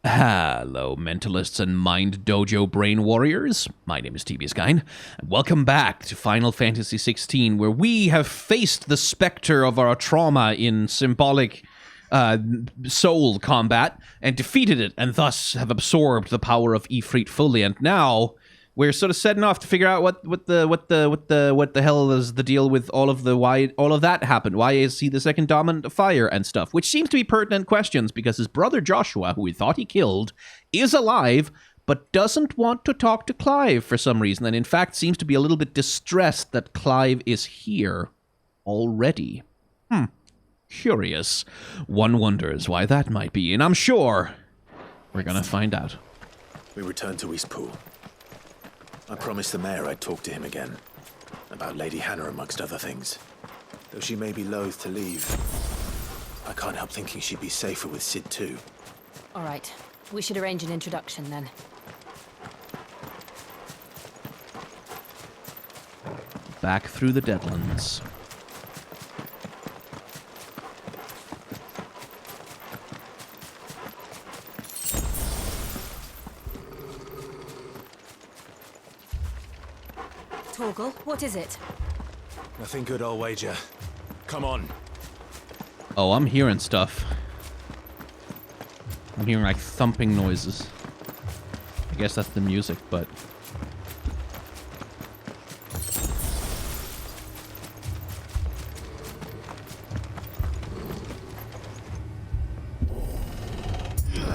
Hello, mentalists and mind dojo brain warriors. My name is TB Skine, and welcome back to Final Fantasy XVI, where we have faced the specter of our trauma in symbolic soul combat and defeated it, and thus have absorbed the power of Ifrit fully. And now we're sort of setting off to figure out what the hell is the deal with all of that happened. Why is he the second dominant of fire and stuff? Which seems to be pertinent questions because his brother Joshua, who we thought he killed, is alive, but doesn't want to talk to Clive for some reason, and in fact seems to be a little bit distressed that Clive is here already. Curious. One wonders why that might be, and I'm sure we're gonna find out. We returned to Eastpool. I promised the mayor I'd talk to him again, about Lady Hannah amongst other things. Though she may be loath to leave, I can't help thinking she'd be safer with Sid too. All right, we should arrange an introduction then. Back through the Deadlands. Torgal, what is it? Nothing good, I'll wager. Come on. Oh, I'm hearing stuff. I'm hearing like thumping noises. I guess that's the music, but...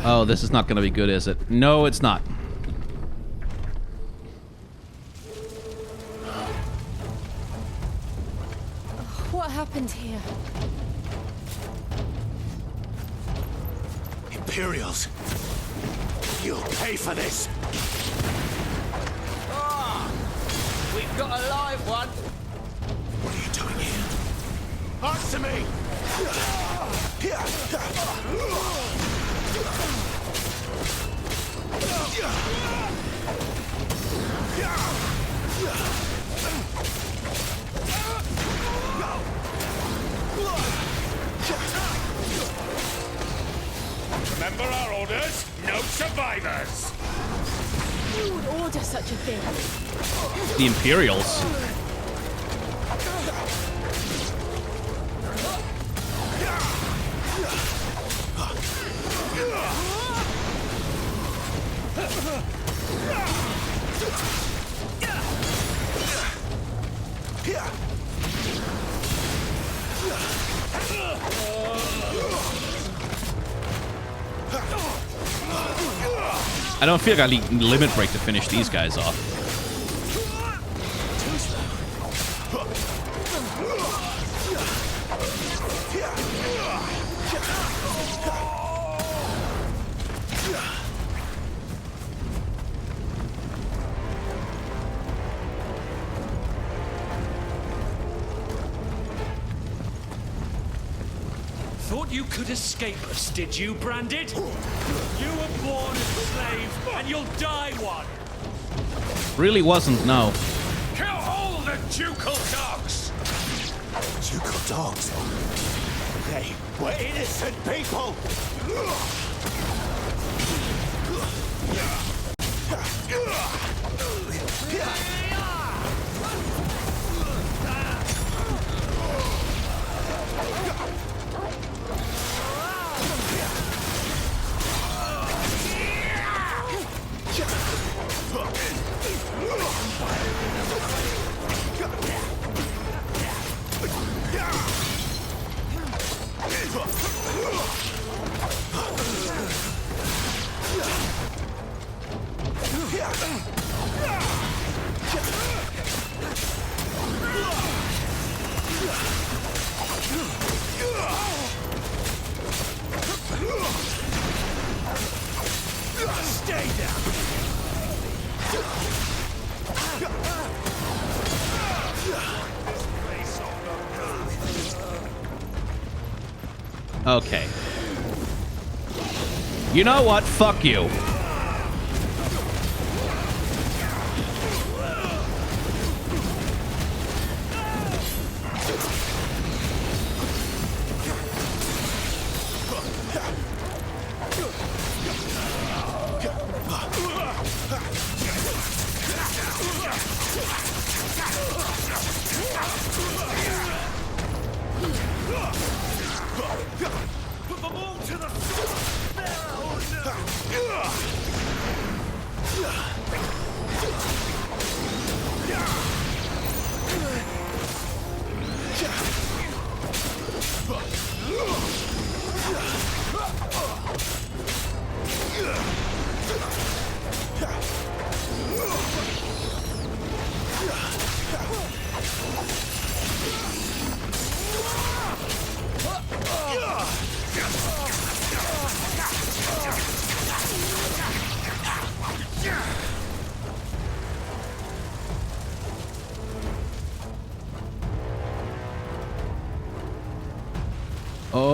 Oh, this is not gonna be good, is it? No, it's not. What happened here? Imperials! You'll pay for this! We've got a live one. What are you doing here? Answer me! Remember our orders? No survivors! Who would order such a thing? The Imperials. I don't feel like I need limit break to finish these guys off. Thought you could escape us, did you, Branded? You were born as a slave, and you'll die one! Really wasn't, no. Kill all the ducal dogs! Ducal dogs? They were innocent people! Okay. You know what? Fuck you.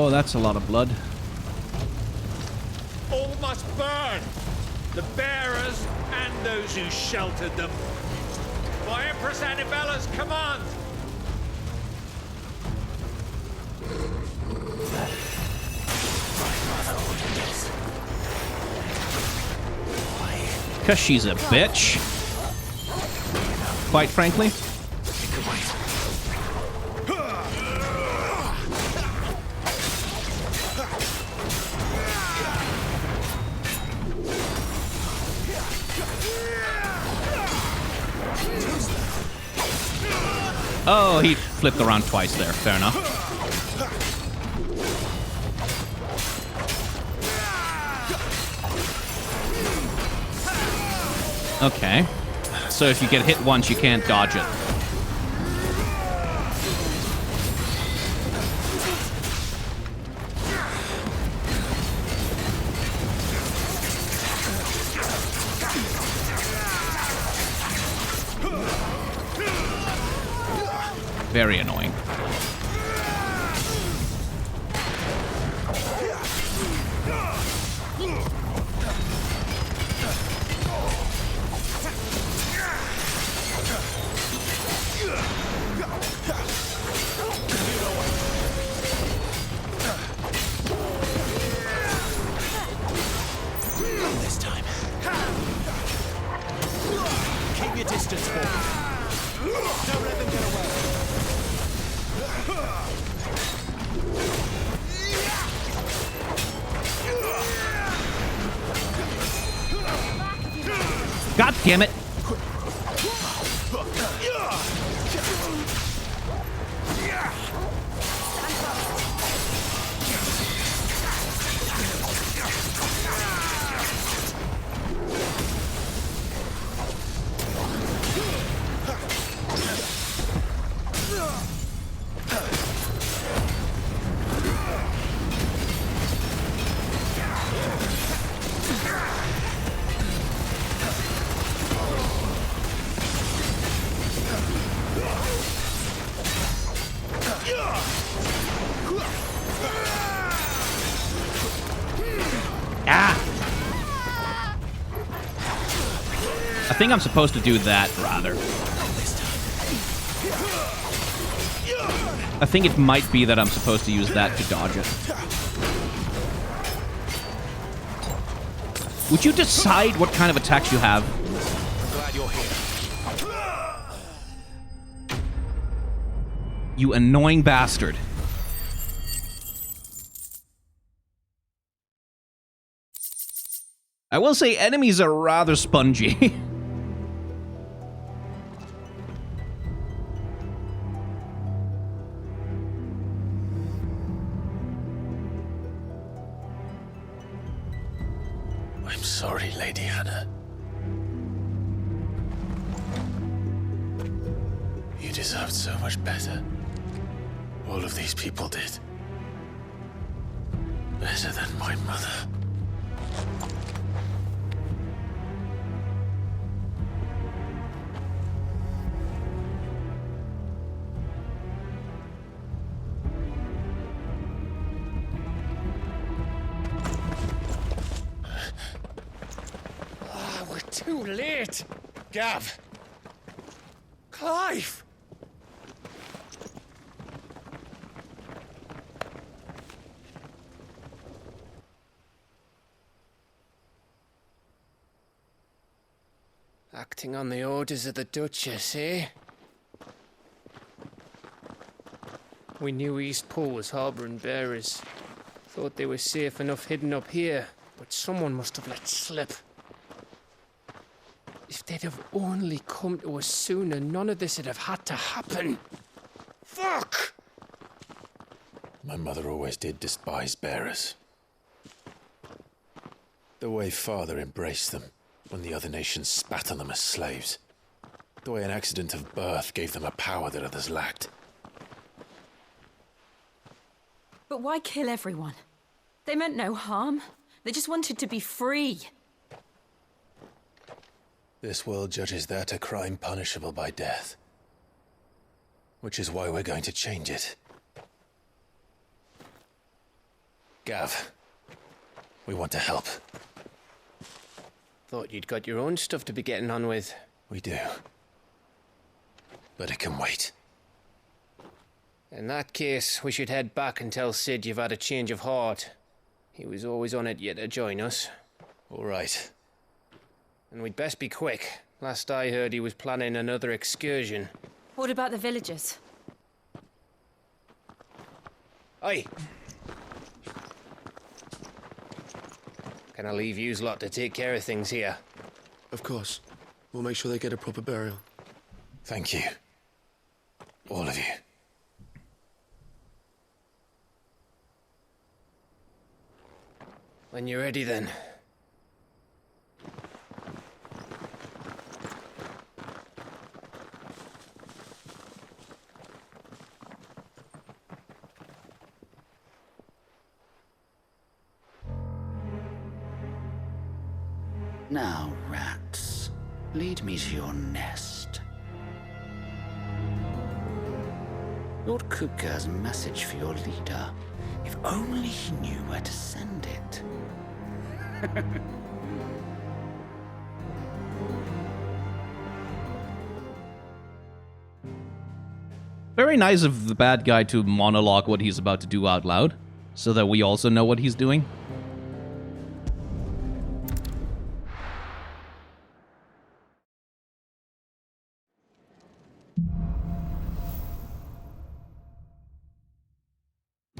Oh, that's a lot of blood. All must burn! The bearers and those who sheltered them. By Empress Annibella's command! Because she's a bitch. Quite frankly. Oh, he flipped around twice there. Fair enough. Okay. So if you get hit once, you can't dodge it. Very annoying. This time. Keep your distance, boy. Don't let them get away. God damn it. I think I'm supposed to do that, rather. I think it might be that I'm supposed to use that to dodge it. Would you decide what kind of attacks you have? I'm glad you're here. You annoying bastard. I will say enemies are rather spongy. I'm sorry, Lady Hannah. You deserved so much better. All of these people did. Better than my mother. We're too late! Gav! Clive! Acting on the orders of the Duchess, eh? We knew Eastpool was harbouring bearers. Thought they were safe enough hidden up here, but someone must have let slip. If they'd have only come to us sooner, none of this would have had to happen. Fuck! My mother always did despise bearers. The way Father embraced them when the other nations spat on them as slaves. The way an accident of birth gave them a power that others lacked. But why kill everyone? They meant no harm. They just wanted to be free. This world judges that a crime punishable by death. Which is why we're going to change it. Gav, we want to help. Thought you'd got your own stuff to be getting on with. We do. But it can wait. In that case, we should head back and tell Sid you've had a change of heart. He was always on it yet to join us. All right. And we'd best be quick. Last I heard, he was planning another excursion. What about the villagers? Aye. Can I leave yous lot to take care of things here? Of course. We'll make sure they get a proper burial. Thank you. All of you. When you're ready, then. Now, rats, lead me to your nest. Lord Kupka's message for your leader. If only he knew where to send it. Very nice of the bad guy to monologue what he's about to do out loud, so that we also know what he's doing.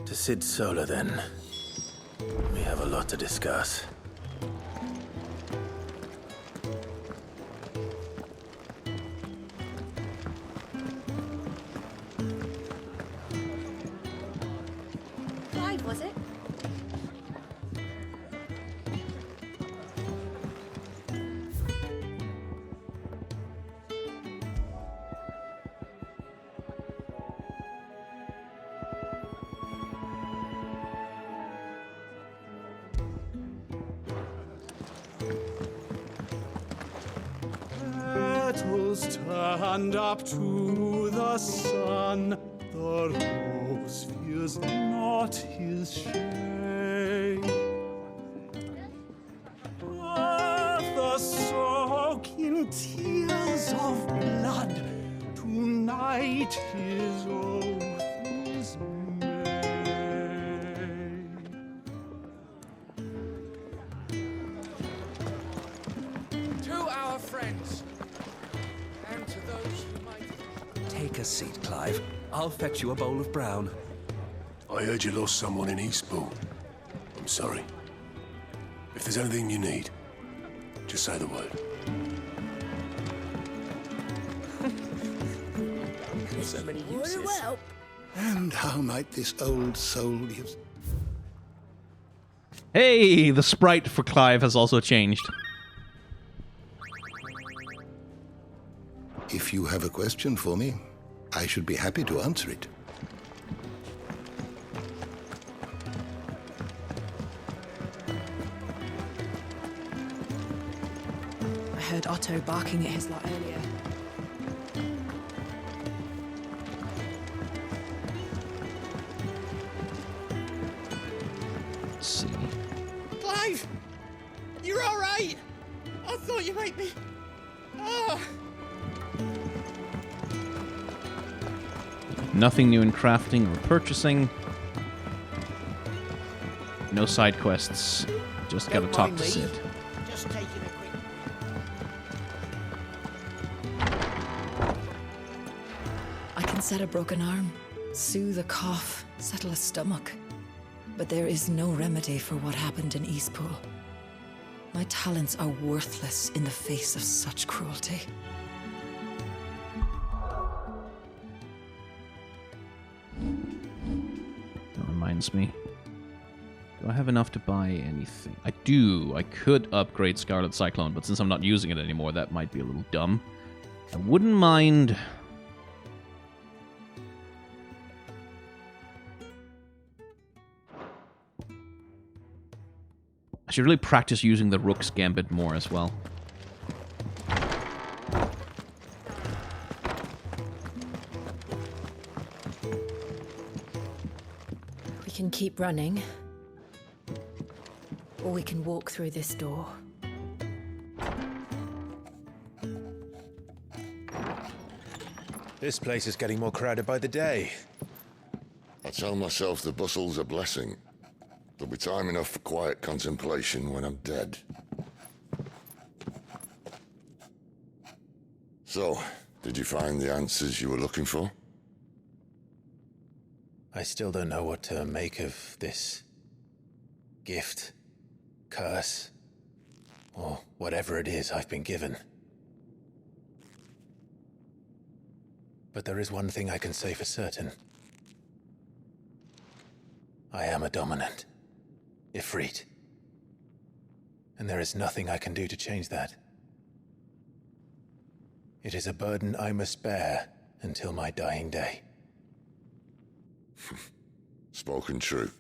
To Sid Solar, then. We have a lot to discuss. Clyde, was it? Petals stand up to the sun. The rose fears not his shade. Earth soak in tears of blood. Tonight his oath is made. To our friends, and to those who might... Take a seat, Clive. I'll fetch you a bowl of brown. I heard you lost someone in Eastpool. I'm sorry. If there's anything you need, just say the word. So many uses. And how might this old soul use? Hey, the sprite for Clive has also changed. If you have a question for me, I should be happy to answer it. I heard Otto barking at his lot earlier. Let's see. Clive! You're all right! I thought you might be... Oh! Nothing new in crafting or purchasing. No side quests. Just gotta talk to Sid. Just taking a quick... I can set a broken arm, soothe a cough, settle a stomach. But there is no remedy for what happened in Eastpool. My talents are worthless in the face of such cruelty. That reminds me. Do I have enough to buy anything? I do. I could upgrade Scarlet Cyclone, but since I'm not using it anymore, that might be a little dumb. I wouldn't mind... I should really practice using the Rook's Gambit more as well. We can keep running, or we can walk through this door. This place is getting more crowded by the day. I tell myself the bustle's a blessing. There'll be time enough for quiet contemplation when I'm dead. So, did you find the answers you were looking for? I still don't know what to make of this gift, curse, or whatever it is I've been given. But there is one thing I can say for certain. I am a dominant, Ifrit. And there is nothing I can do to change that. It is a burden I must bear until my dying day. Spoken true.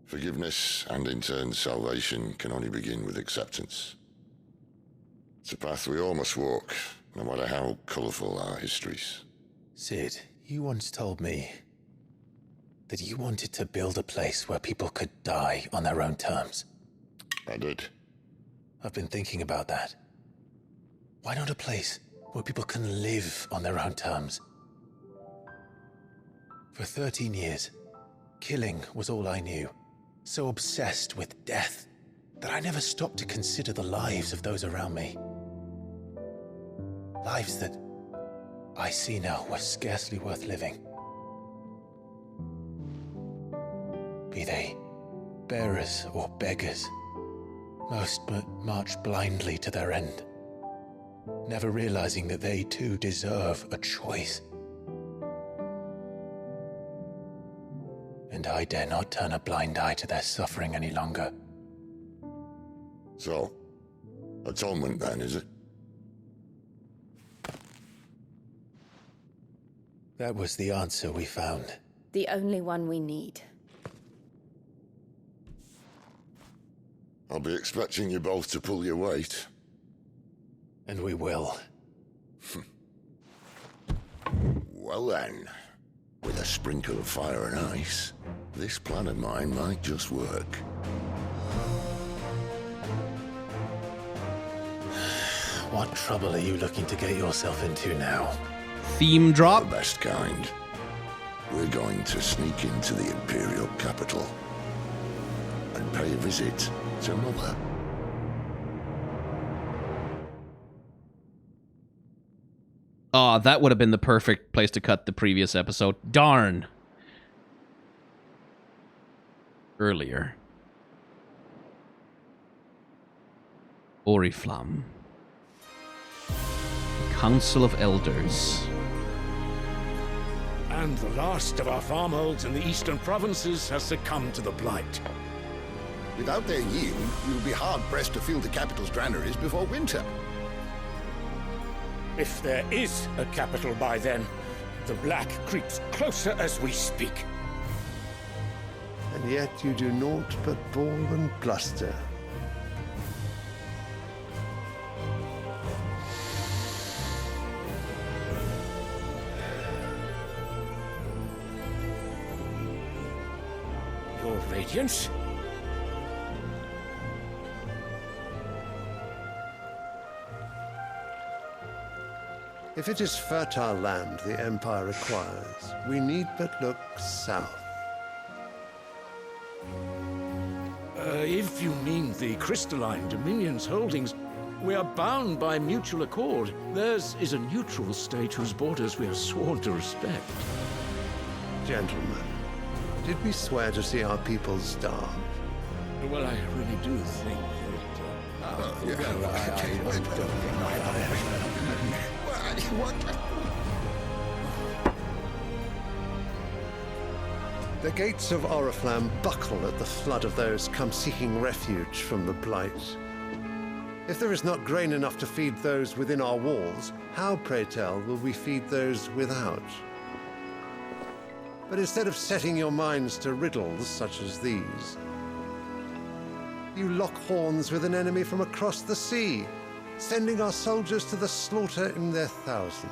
Forgiveness and in turn salvation can only begin with acceptance. It's a path we all must walk, no matter how colourful our histories. Sid, you once told me that you wanted to build a place where people could die on their own terms. I did. I've been thinking about that. Why not a place where people can live on their own terms? For 13 years, killing was all I knew. So obsessed with death that I never stopped to consider the lives of those around me. Lives that I see now were scarcely worth living. Be they bearers or beggars, most march blindly to their end, never realizing that they too deserve a choice. And I dare not turn a blind eye to their suffering any longer. So, atonement then, is it? That was the answer we found. The only one we need. I'll be expecting you both to pull your weight. And we will. Well then, with a sprinkle of fire and ice, this plan of mine might just work. What trouble are you looking to get yourself into now? Theme drop? The best kind. We're going to sneak into the Imperial capital and pay a visit to Mother. Oh, that would have been the perfect place to cut the previous episode. Darn. Earlier. Oriflamme. Council of Elders. And the last of our farmholds in the eastern provinces has succumbed to the blight. Without their yield, you'll be hard-pressed to fill the capital's granaries before winter. If there is a capital by then, the black creeps closer as we speak. And yet you do naught but bawl and bluster. Your Radiance? If it is fertile land the Empire requires, we need but look south. If you mean the crystalline Dominion's holdings, we are bound by mutual accord. Theirs is a neutral state whose borders we are sworn to respect. Gentlemen, did we swear to see our people starve? Well, I really do think The gates of Oriflamme buckle at the flood of those come seeking refuge from the blight. If there is not grain enough to feed those within our walls, how, pray tell, will we feed those without? But instead of setting your minds to riddles such as these, you lock horns with an enemy from across the sea, sending our soldiers to the slaughter in their thousands.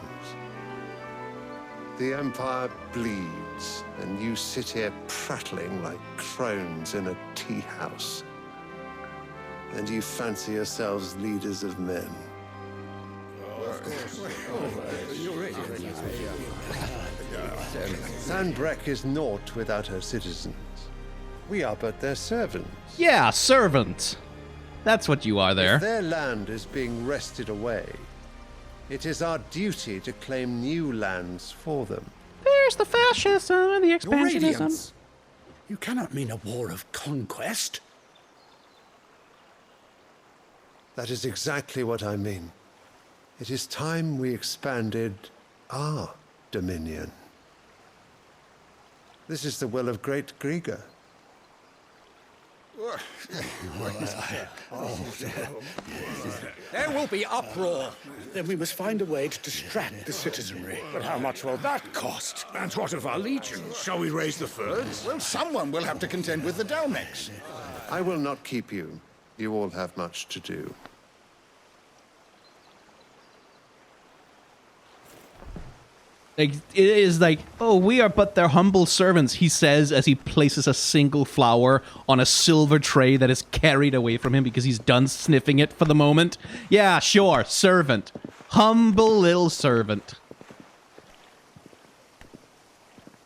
The Empire bleeds. rights, and you sit here prattling like crones in a tea house. And you fancy yourselves leaders of men. Sandbreck is naught without her citizens. We are but their servants. Yeah, servant. That's what you are there. If their land is being wrested away, it is our duty to claim new lands for them. There's the fascism and the Your expansionism. Radiance, you cannot mean a war of conquest. That is exactly what I mean. It is time we expanded our dominion. This is the will of great Grieger. There will be uproar. Then we must find a way to distract the citizenry. But how much will that cost? And what of our legions? Shall we raise the furs? Well, someone will have to contend with the Dalmex. I will not keep you. You all have much to do. Like, it is like, oh, we are but their humble servants, he says as he places a single flower on a silver tray that is carried away from him because he's done sniffing it for the moment. Yeah, sure, servant. Humble little servant.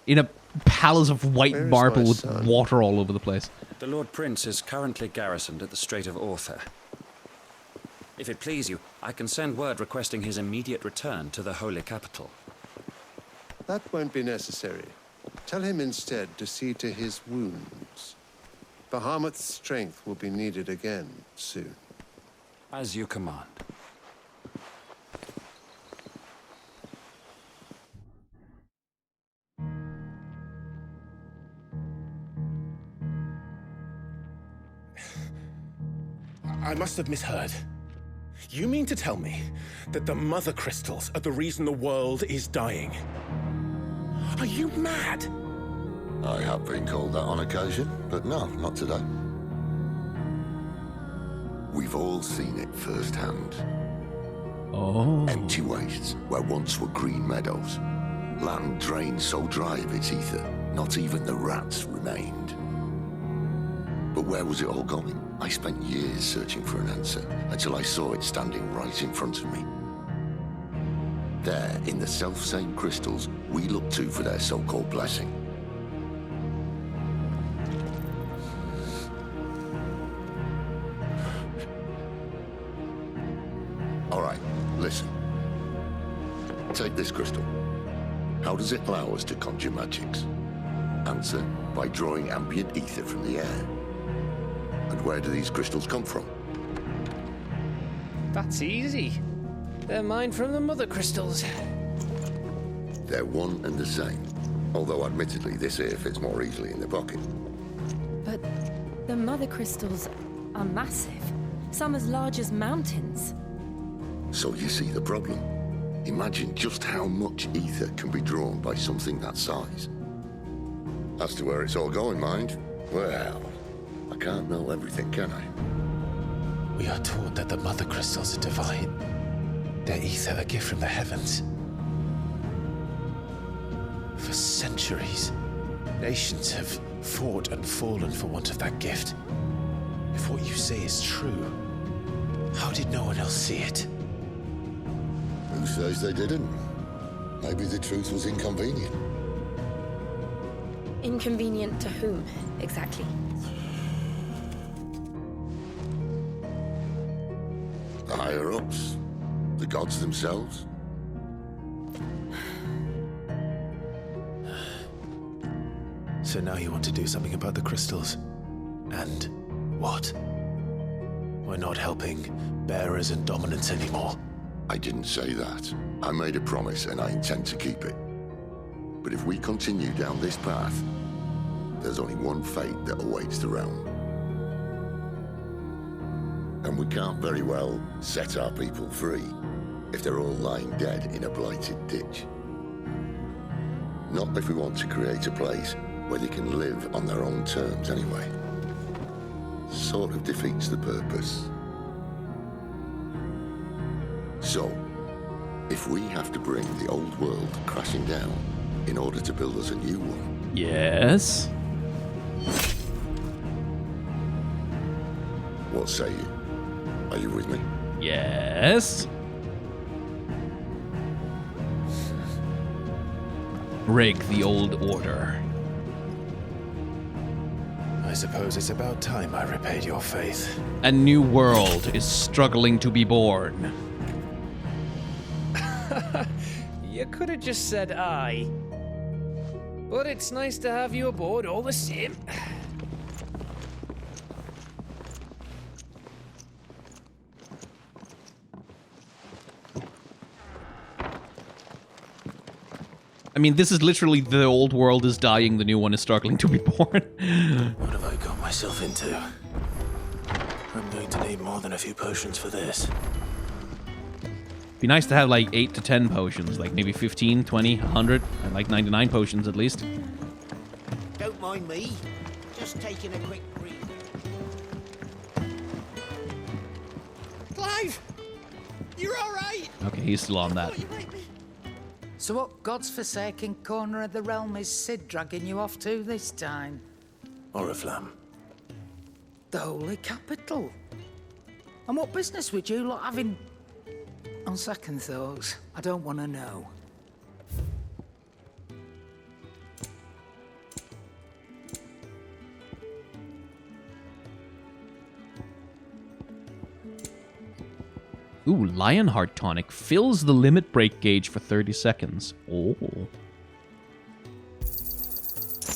In a palace of white Where is marble my with son? water all over the place. The Lord Prince is currently garrisoned at the Strait of Arthur. If it please you, I can send word requesting his immediate return to the Holy Capital. That won't be necessary. Tell him instead to see to his wounds. Bahamut's strength will be needed again soon. As you command. I must have misheard. You mean to tell me that the mother crystals are the reason the world is dying? Are you mad? I have been called that on occasion, but no, not today. We've all seen it firsthand. Oh. Empty wastes where once were green meadows. Land drained so dry of its ether, not even the rats remained. But where was it all going? I spent years searching for an answer, until I saw it standing right in front of me. There, in the self-same crystals we look to for their so-called blessing. All right, listen. Take this crystal. How does it allow us to conjure magics? Answer, by drawing ambient ether from the air. And where do these crystals come from? That's easy. They're mined from the mother crystals. They're one and the same. Although admittedly this here fits more easily in the pocket. But the mother crystals are massive. Some as large as mountains. So you see the problem. Imagine just how much ether can be drawn by something that size. As to where it's all going, mind? Well, I can't know everything, can I? We are taught that the mother crystals are divine. Their ether a gift from the heavens. For centuries, nations have fought and fallen for want of that gift. If what you say is true, how did no one else see it? Who says they didn't? Maybe the truth was inconvenient. Inconvenient to whom, exactly? The higher-ups? The gods themselves? So now you want to do something about the crystals. And what? We're not helping bearers and dominants anymore. I didn't say that. I made a promise and I intend to keep it. But if we continue down this path, there's only one fate that awaits the realm. And we can't very well set our people free if they're all lying dead in a blighted ditch. Not if we want to create a place where they can live on their own terms anyway. Sort of defeats the purpose. So, if we have to bring the old world crashing down, in order to build us a new one. Yes. What say you? Are you with me? Yes. Rig the old order. I suppose it's about time I repaid your faith. A new world is struggling to be born. You could have just said aye. But it's nice to have you aboard all the same. I mean, this is literally the old world is dying, the new one is struggling to be born. What have I got myself into? I'm going to need more than a few potions for this. Be nice to have like 8 to 10 potions, like maybe 15, 20, 100. I like 99 potions at least. Don't mind me. Just taking a quick breather. Clive! You're alright! Okay, he's still on that. So what God's forsaken corner of the realm is Sid dragging you off to this time? Oriflamme. The Holy Capital. And what business would you lot have in... On second thoughts, I don't want to know. Ooh, Lionheart Tonic fills the limit break gauge for 30 seconds. Oh.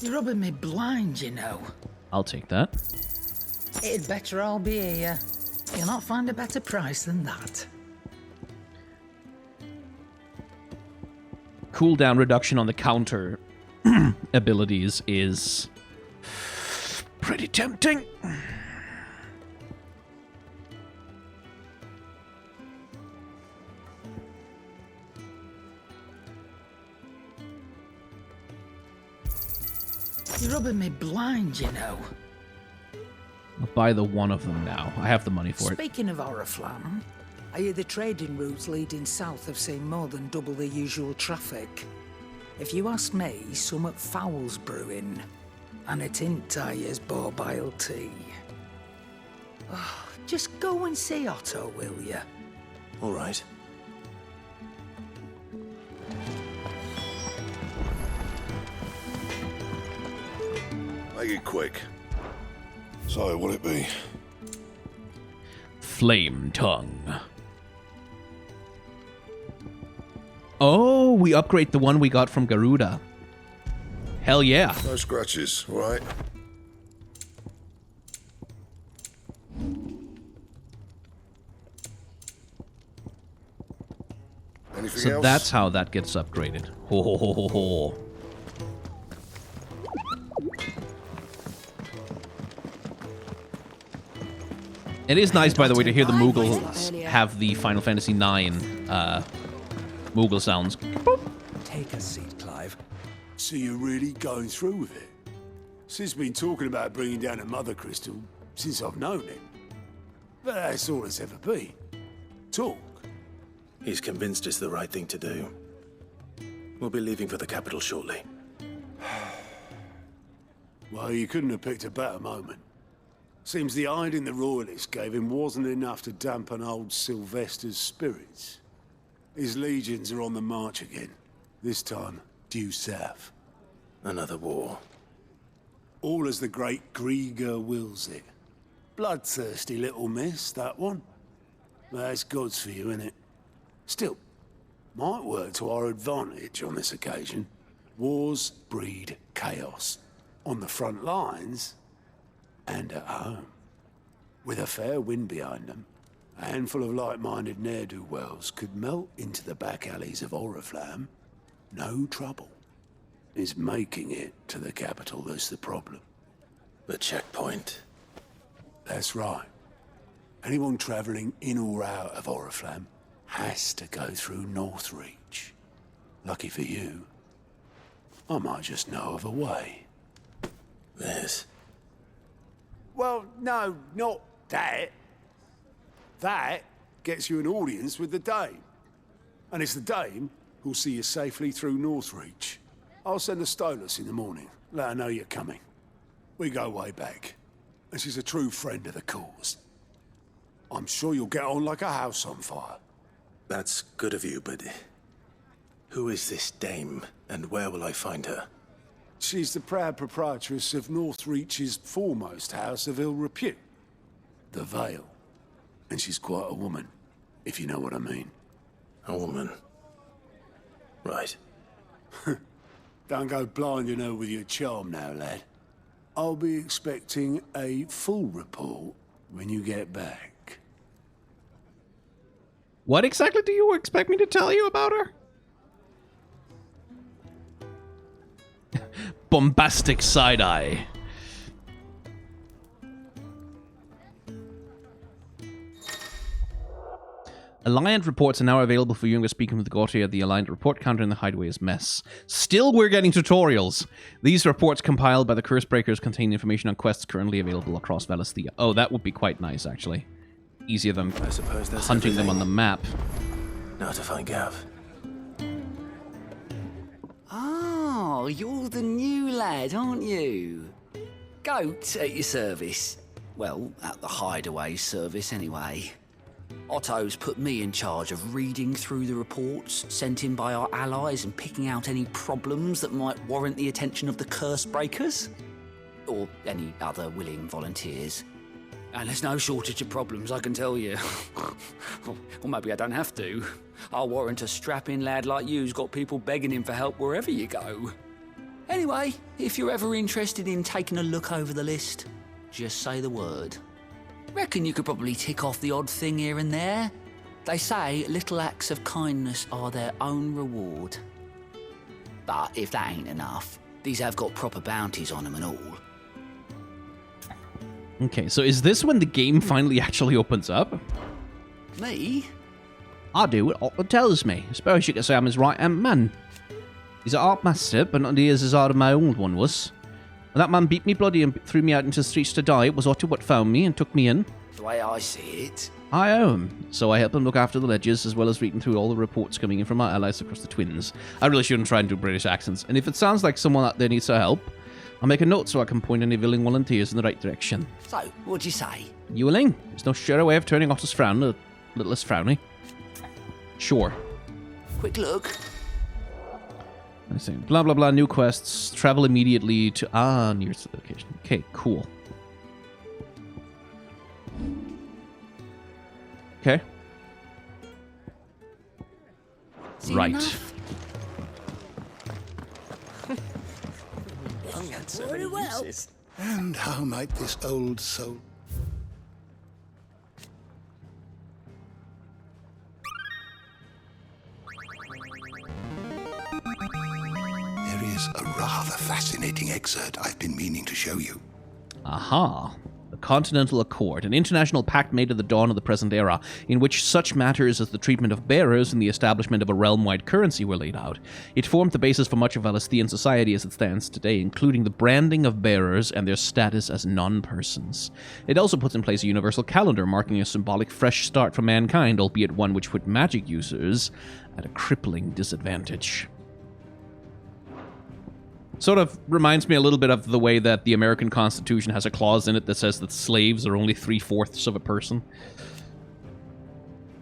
You're rubbing me blind, you know. I'll take that. It'd better all be here. You'll not find a better price than that. Cooldown reduction on the counter abilities is pretty tempting. You're rubbing me blind, you know. I'll buy the one of them now. I have the money for it. Speaking of Oriflamme, I hear the trading routes leading south have seen more than double the usual traffic. If you ask me, summat foul's brewing, and it ain't Tyre's borbile tea. Oh, just go and see Otto, will you? All right. Make it quick. So, what'll it be? Flame Tongue. Oh, we upgrade the one we got from Garuda. Hell yeah. No scratches, all right? Anything So else? that's how that gets upgraded. Ho ho ho ho ho. It is nice, by the way, to hear the Moogles have the Final Fantasy IX Moogle sounds. Take a seat, Clive. So you're really going through with it? Sid's been talking about bringing down a mother crystal since I've known him. But that's all it's ever been. Talk. He's convinced it's the right thing to do. We'll be leaving for the capital shortly. Well, you couldn't have picked a better moment. Seems the hiding the royalists gave him wasn't enough to dampen old Sylvester's spirits. His legions are on the march again. This time, due south. Another war. All as the great Grieger wills it. Bloodthirsty little miss, that one. That's God's for you, innit? Still, might work to our advantage on this occasion. Wars breed chaos. On the front lines, and at home. With a fair wind behind them, a handful of like-minded ne'er-do-wells could melt into the back alleys of Oriflamme. No trouble. It's making it to the capital that's the problem. The checkpoint. That's right. Anyone travelling in or out of Oriflamme has to go through Northreach. Lucky for you, I might just know of a way. This? Well, no, not that. That gets you an audience with the Dame. And it's the Dame who'll see you safely through Northreach. I'll send the Stolas in the morning. Let her know you're coming. We go way back. And she's a true friend of the cause. I'm sure you'll get on like a house on fire. That's good of you, but who is this dame, and where will I find her? She's the proud proprietress of Northreach's foremost house of ill repute, the Vale. And she's quite a woman, if you know what I mean. A woman? Right. Don't go blinding her with your charm now, lad. I'll be expecting a full report when you get back. What exactly do you expect me to tell you about her? Bombastic side-eye. Alliant reports are now available for you. Speaking with Gautier, the Alliant report counter in the hideaway is mess. Still, we're getting tutorials. These reports compiled by the Curse Breakers contain information on quests currently available across Valisthea. Oh, that would be quite nice, actually. Easier than hunting them on the map. Now to find Gav. Oh, you're the new lad, aren't you? Goat at your service. Well, at the hideaway service, anyway. Otto's put me in charge of reading through the reports sent in by our allies and picking out any problems that might warrant the attention of the Curse Breakers. Or any other willing volunteers. And there's no shortage of problems, I can tell you. Or maybe I don't have to. I'll warrant a strapping lad like you's got people begging him for help wherever you go. Anyway, if you're ever interested in taking a look over the list, just say the word. Reckon you could probably tick off the odd thing here and there. They say little acts of kindness are their own reward. But if that ain't enough, these have got proper bounties on them and all. Okay, so is this when the game finally actually opens up? Me? I do what Otto tells me. I suppose you could say I'm his right-hand man. He's a hard master, but not near as hard as my old one was. When that man beat me bloody and threw me out into the streets to die, it was Otto what found me and took me in. The way I see it. I owe him, so I help him look after the ledgers as well as reading through all the reports coming in from our allies across the Twins. I really shouldn't try and do British accents, and if it sounds like someone out there needs our help, I'll make a note so I can point any willing volunteers in the right direction. So, what'd you say? You willing? There's no surer way of turning Otto's frown a little less frowny. Sure. Quick look. I say, blah blah blah, new quests, travel immediately to nearest location. Okay, cool. Okay. Seen right. enough? Very well. And how might this old soul... There is a rather fascinating excerpt I've been meaning to show you. Aha. The Continental Accord, an international pact made at the dawn of the present era, in which such matters as the treatment of bearers and the establishment of a realm-wide currency were laid out. It formed the basis for much of Valisthean society as it stands today, including the branding of bearers and their status as non-persons. It also puts in place a universal calendar marking a symbolic fresh start for mankind, albeit one which put magic users at a crippling disadvantage. Sort of reminds me a little bit of the way that the American Constitution has a clause in it that says that slaves are only 3/4 of a person.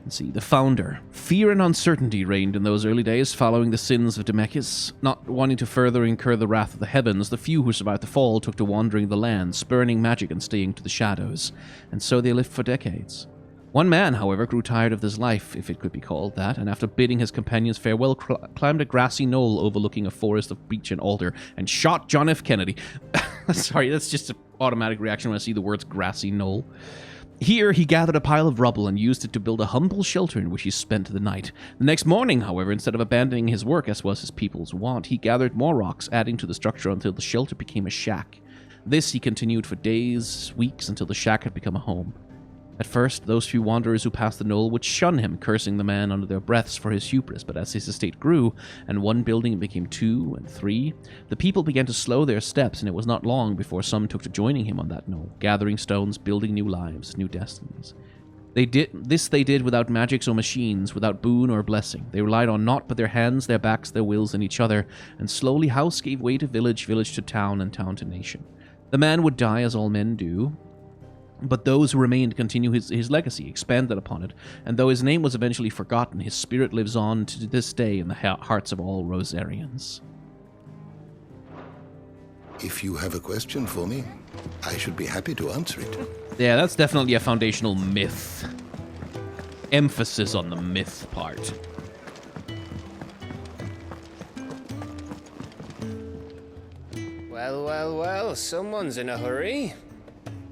Let's see, the founder. Fear and uncertainty reigned in those early days following the sins of Demechus. Not wanting to further incur the wrath of the heavens, the few who survived the fall took to wandering the land, spurning magic and staying to the shadows. And so they lived for decades. One man, however, grew tired of this life, if it could be called that, and after bidding his companions farewell, climbed a grassy knoll overlooking a forest of beech and alder, and shot John F. Kennedy. Sorry, that's just an automatic reaction when I see the words grassy knoll. Here, he gathered a pile of rubble and used it to build a humble shelter in which he spent the night. The next morning, however, instead of abandoning his work, as was his people's wont, he gathered more rocks, adding to the structure until the shelter became a shack. This he continued for days, weeks, until the shack had become a home. At first, those few wanderers who passed the knoll would shun him, cursing the man under their breaths for his hubris, but as his estate grew, and one building became 2 and 3, the people began to slow their steps, and it was not long before some took to joining him on that knoll, gathering stones, building new lives, new destinies. They did without magics or machines, without boon or blessing. They relied on naught but their hands, their backs, their wills, and each other, and slowly house gave way to village, village to town, and town to nation. The man would die as all men do, but those who remained continue his legacy, expanded upon it, and though his name was eventually forgotten, his spirit lives on to this day in the hearts of all Rosarians. If you have a question for me, I should be happy to answer it. Yeah, that's definitely a foundational myth. Emphasis on the myth part. Well, well, well, someone's in a hurry.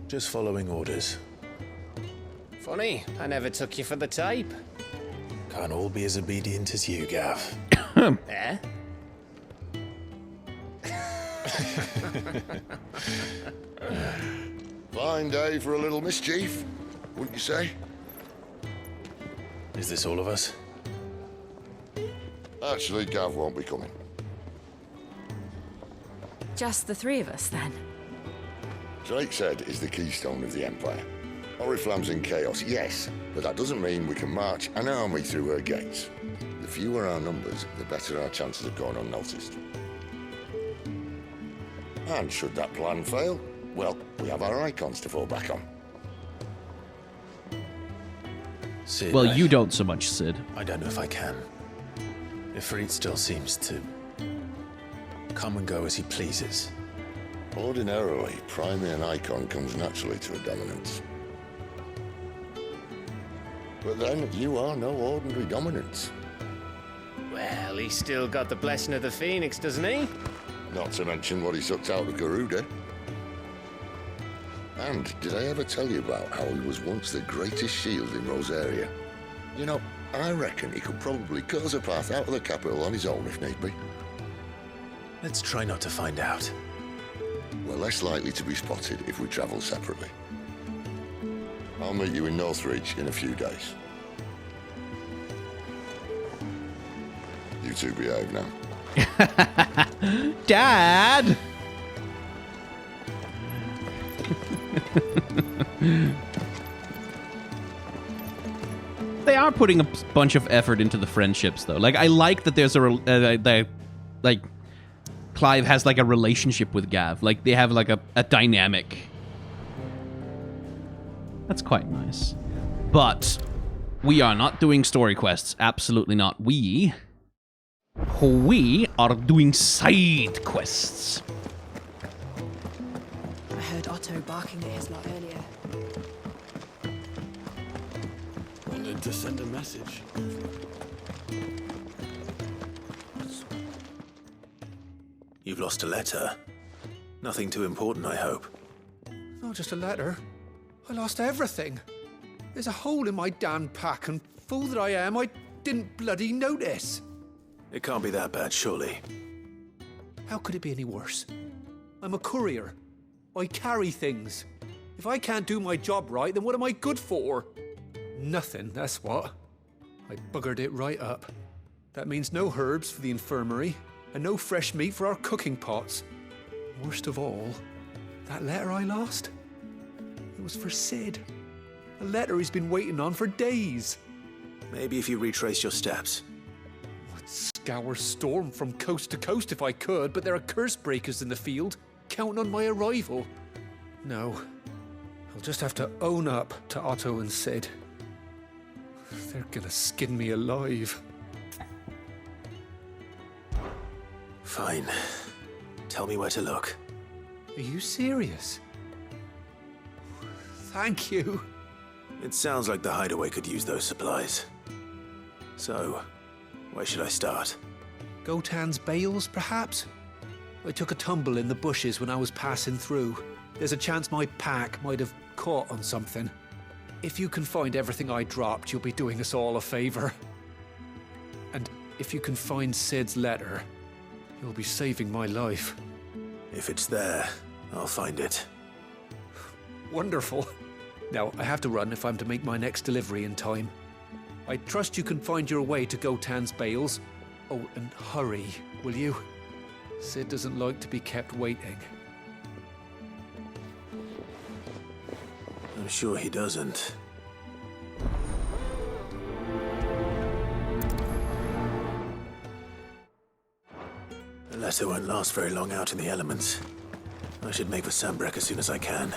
Just following orders. Funny, I never took you for the type. Can't all be as obedient as you, Gav. Eh? Fine day for a little mischief, wouldn't you say? Is this all of us? Actually, Gav won't be coming. Just the three of us, then? Drake's Head is the keystone of the Empire. Oriflamme's in chaos, yes, but that doesn't mean we can march an army through her gates. The fewer our numbers, the better our chances of going unnoticed. And should that plan fail, well, we have our icons to fall back on. Sid, Well, you don't so much, Sid. I don't know if I can. Ifrit still seems to come and go as he pleases. Ordinarily, priming an icon comes naturally to a dominance. But then, you are no ordinary dominance. Well, he's still got the blessing of the Phoenix, doesn't he? Not to mention what he sucked out of Garuda. And did I ever tell you about how he was once the greatest shield in Rosaria? You know, I reckon he could probably cut us a path out of the capital on his own if need be. Let's try not to find out. We're less likely to be spotted if we travel separately. I'll meet you in Northreach in a few days. You two behave now. Dad! They are putting a bunch of effort into the friendships, though. Like, I like that there's like, Clive has, like, a relationship with Gav. Like, they have, like, a dynamic. That's quite nice. But we are not doing story quests. Absolutely not. We are doing side quests. I heard Otto barking at his lot earlier. Wanted to send a message. You've lost a letter. Nothing too important, I hope. Not just a letter. I lost everything. There's a hole in my damn pack, and fool that I am, I didn't bloody notice. It can't be that bad, surely. How could it be any worse? I'm a courier. I carry things. If I can't do my job right, then what am I good for? Nothing, that's what. I buggered it right up. That means no herbs for the infirmary, and no fresh meat for our cooking pots. Worst of all, that letter I lost? It was for Sid. A letter he's been waiting on for days. Maybe if you retrace your steps. I'd scour Storm from coast to coast if I could, but there are curse breakers in the field, counting on my arrival. No, I'll just have to own up to Otto and Sid. They're gonna skin me alive. Fine. Tell me where to look. Are you serious? Thank you. It sounds like the hideaway could use those supplies. So, where should I start? Gotan's bales, perhaps? I took a tumble in the bushes when I was passing through. There's a chance my pack might have caught on something. If you can find everything I dropped, you'll be doing us all a favor. And if you can find Sid's letter, you'll be saving my life. If it's there, I'll find it. Wonderful. Now, I have to run if I'm to make my next delivery in time. I trust you can find your way to Gotan's bales. Oh, and hurry, will you? Sid doesn't like to be kept waiting. I'm sure he doesn't. Unless it won't last very long out in the elements. I should make for Sambrek as soon as I can.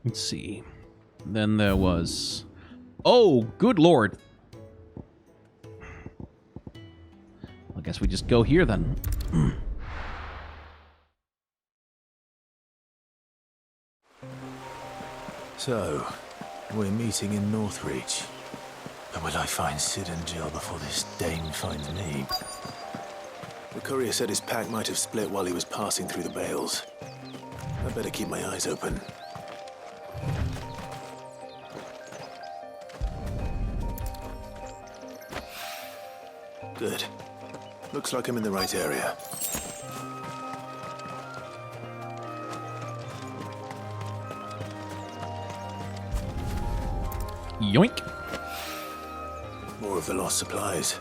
Let's see. Then there was... Oh, good lord. I guess we just go here then. So, we're meeting in Northreach. And will I find Sid and Jill before this Dane finds me? The courier said his pack might have split while he was passing through the bales. I better keep my eyes open. Good. Looks like I'm in the right area. Yoink. More of the lost supplies.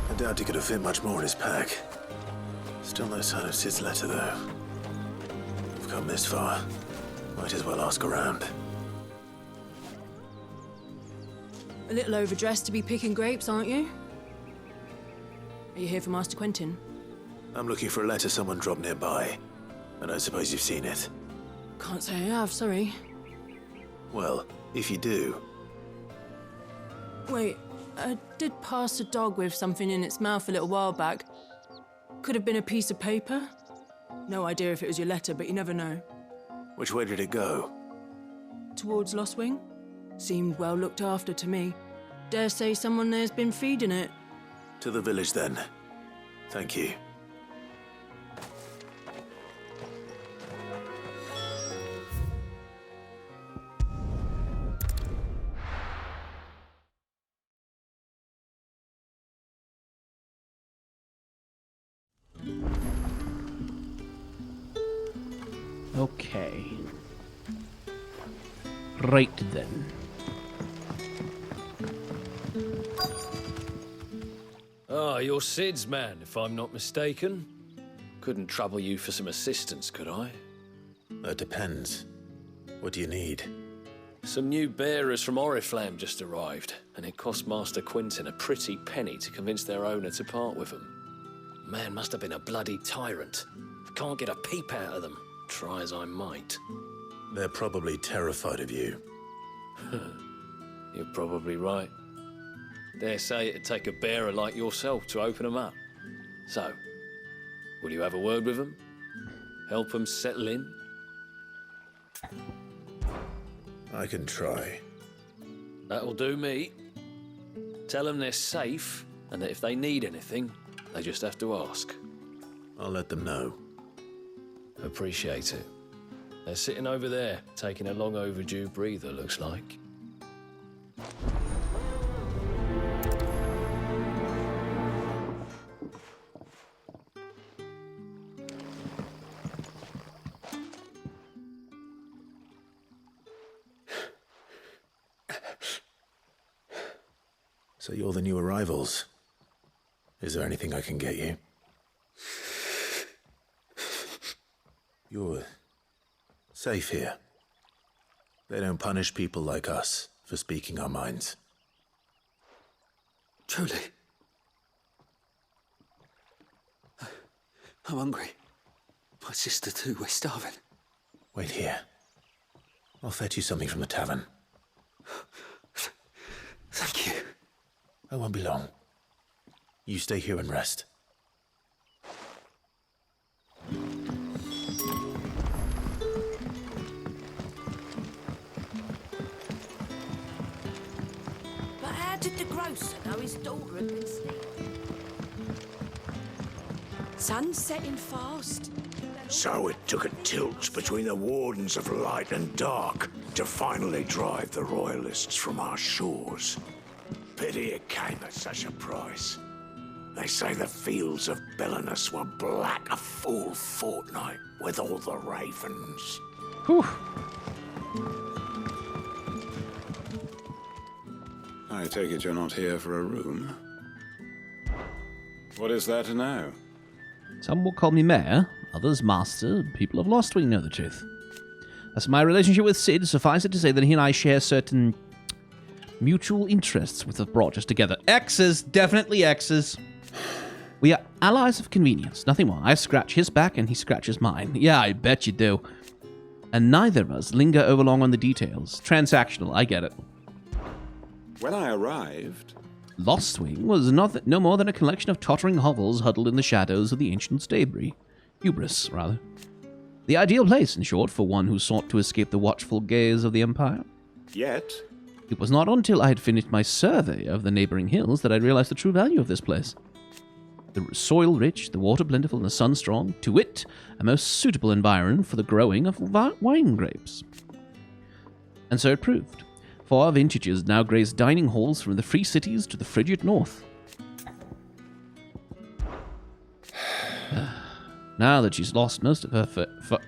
I doubt he could have fit much more in his pack. Still no sign of Sid's letter, though. We've come this far. Might as well ask around. A little overdressed to be picking grapes, aren't you? Are you here for Master Quentin? I'm looking for a letter someone dropped nearby. And I suppose you've seen it. Can't say I have, sorry. Well, if you do... Wait, I did pass a dog with something in its mouth a little while back. Could have been a piece of paper. No idea if it was your letter, but you never know. Which way did it go? Towards Lost Wing? Seemed well looked after to me. Dare say someone there's been feeding it. To the village, then. Thank you. Okay. Right then. Ah, you're Sid's man, if I'm not mistaken. Couldn't trouble you for some assistance, could I? That depends. What do you need? Some new bearers from Oriflamme just arrived, and it cost Master Quentin a pretty penny to convince their owner to part with them. Man must have been a bloody tyrant. Can't get a peep out of them, try as I might. They're probably terrified of you. You're probably right. Dare say it'd take a bearer like yourself to open them up. So, will you have a word with them? Help them settle in? I can try. That'll do me. Tell them they're safe, and that if they need anything, they just have to ask. I'll let them know. Appreciate it. They're sitting over there, taking a long overdue breather, looks like. So you're the new arrivals. Is there anything I can get you? You're safe here. They don't punish people like us for speaking our minds. Truly. I'm hungry. My sister too, we're starving. Wait here. I'll fetch you something from the tavern. Thank you. I won't be long. You stay here and rest. But how did the grocer know his daughter had been sleeping? Sun's setting fast. So it took a tilt between the Wardens of Light and Dark to finally drive the Royalists from our shores. Pity it came at such a price. They say the fields of Belenus were black a full fortnight with all the ravens. Whew. I take it you're not here for a room? What is there to know? Some will call me Mayor, others Master. People of Lostwing know the truth. As for my relationship with Sid, suffice it to say that he and I share certain mutual interests which have brought us together. Exes, definitely exes. We are allies of convenience, nothing more. I scratch his back and he scratches mine. Yeah, I bet you do. And neither of us linger over long on the details. Transactional, I get it. When I arrived... Lostwing was no more than a collection of tottering hovels huddled in the shadows of the ancient stabry. Hubris, rather. The ideal place, in short, for one who sought to escape the watchful gaze of the Empire. Yet... It was not until I had finished my survey of the neighboring hills that I realized the true value of this place. The soil rich, the water plentiful, and the sun strong, to wit, a most suitable environment for the growing of wine grapes. And so it proved. 4 vintages now grace dining halls from the free cities to the frigid north. Now that she's lost most of her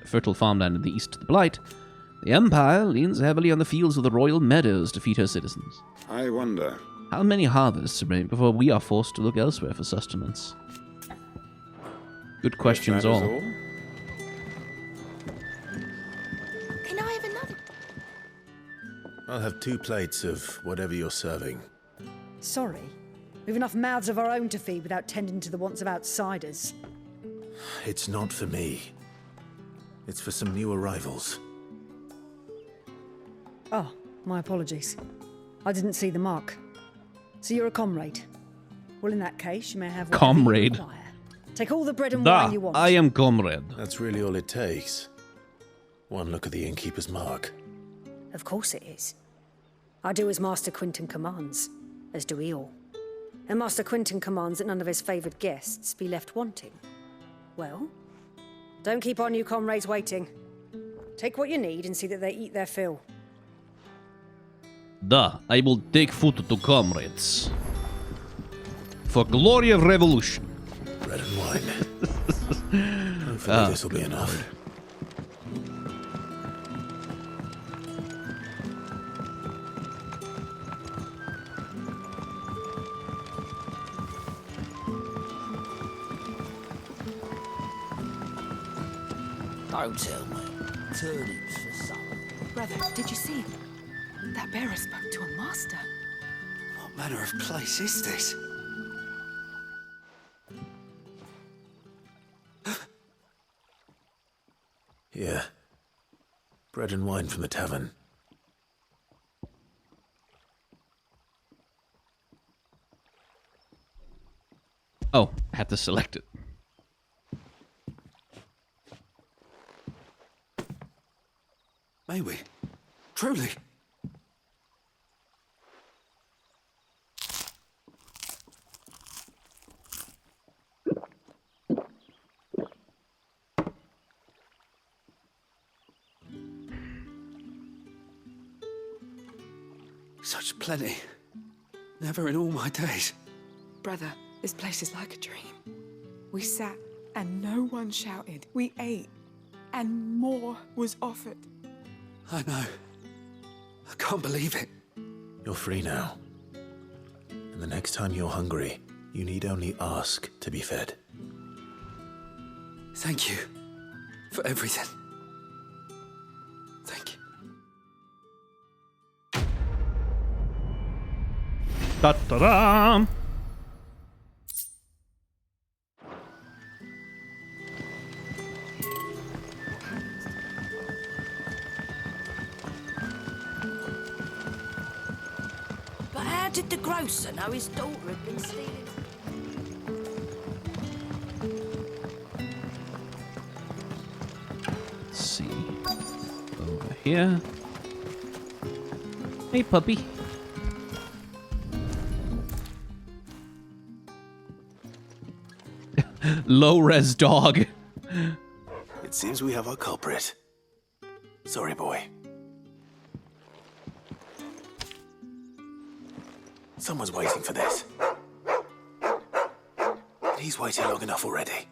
fertile farmland in the east to the Blight, the Empire leans heavily on the fields of the royal meadows to feed her citizens. I wonder... How many harvests remain before we are forced to look elsewhere for sustenance? Good questions all. Can I have another? I'll have 2 plates of whatever you're serving. Sorry. We've enough mouths of our own to feed without tending to the wants of outsiders. It's not for me. It's for some new arrivals. Oh, my apologies. I didn't see the mark. So you're a comrade. Well, in that case, you may have comrade. You require. Take all the bread and wine you want. I am comrade. That's really all it takes. One look at the innkeeper's mark. Of course it is. I do as Master Quinton commands, as do we all. And Master Quinton commands that none of his favoured guests be left wanting. Well, don't keep our new comrades waiting. Take what you need and see that they eat their fill. I will take food to comrades. For glory of revolution. Bread and wine. Hopefully this will be enough. Don't tell me. Turnips for supper. Brother, did you see? That bearer spoke to a master. What manner of place is this? Here. Bread and wine from the tavern. Oh, I had to select it. May we? Truly? Such plenty. Never in all my days. Brother, this place is like a dream. We sat and no one shouted. We ate and more was offered. I know. I can't believe it. You're free now. And the next time you're hungry, you need only ask to be fed. Thank you for everything. Thank you. Ta-da-da! But how did the grocer know his daughter had been stealing? Let's see. Over here. Hey, puppy. Low-res dog. It seems we have our culprit. Sorry, boy. Someone's waiting for this. And he's waited long enough already.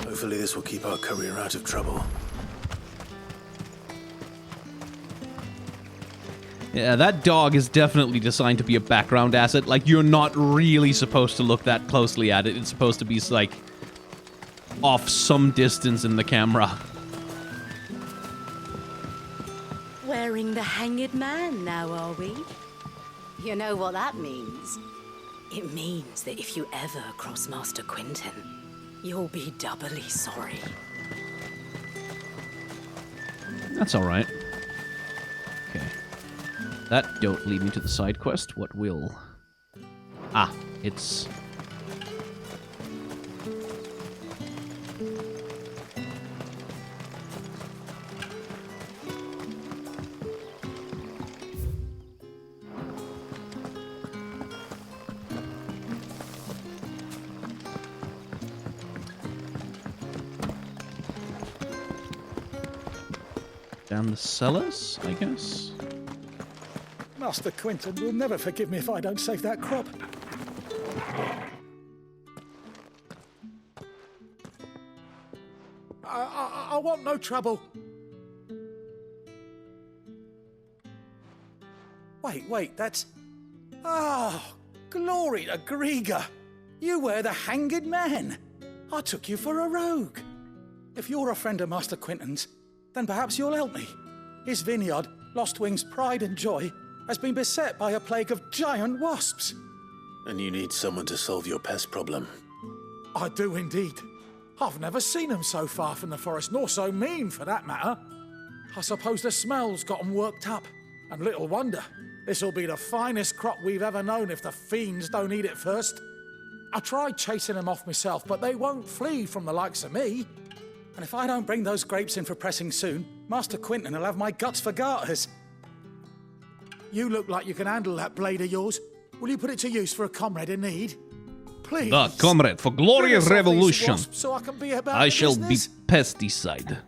Hopefully this will keep our courier out of trouble. Yeah, that dog is definitely designed to be a background asset. Like, you're not really supposed to look that closely at it. It's supposed to be, like, off some distance in the camera. Wearing the hanged man now, are we? You know what that means? It means that if you ever cross Master Quinton, you'll be doubly sorry. That's alright. Okay. That don't lead me to the side quest. What will? Ah, it's... down the cellars, I guess? Master Quinton will never forgive me if I don't save that crop. I want no trouble. Wait, that's... Oh, glory to Grieger. You wear the hanged man. I took you for a rogue. If you're a friend of Master Quinton's, then perhaps you'll help me. His vineyard, Lostwing's pride and joy, has been beset by a plague of giant wasps. And you need someone to solve your pest problem. I do indeed. I've never seen them so far from the forest, nor so mean for that matter. I suppose the smell's got them worked up. And little wonder. This'll be the finest crop we've ever known if the fiends don't eat it first. I tried chasing them off myself, but they won't flee from the likes of me. And if I don't bring those grapes in for pressing soon, Master Quinton will have my guts for garters. You look like you can handle that blade of yours. Will you put it to use for a comrade in need? Please. The comrade for glorious revolution. So I can be about I shall business. be pesticide.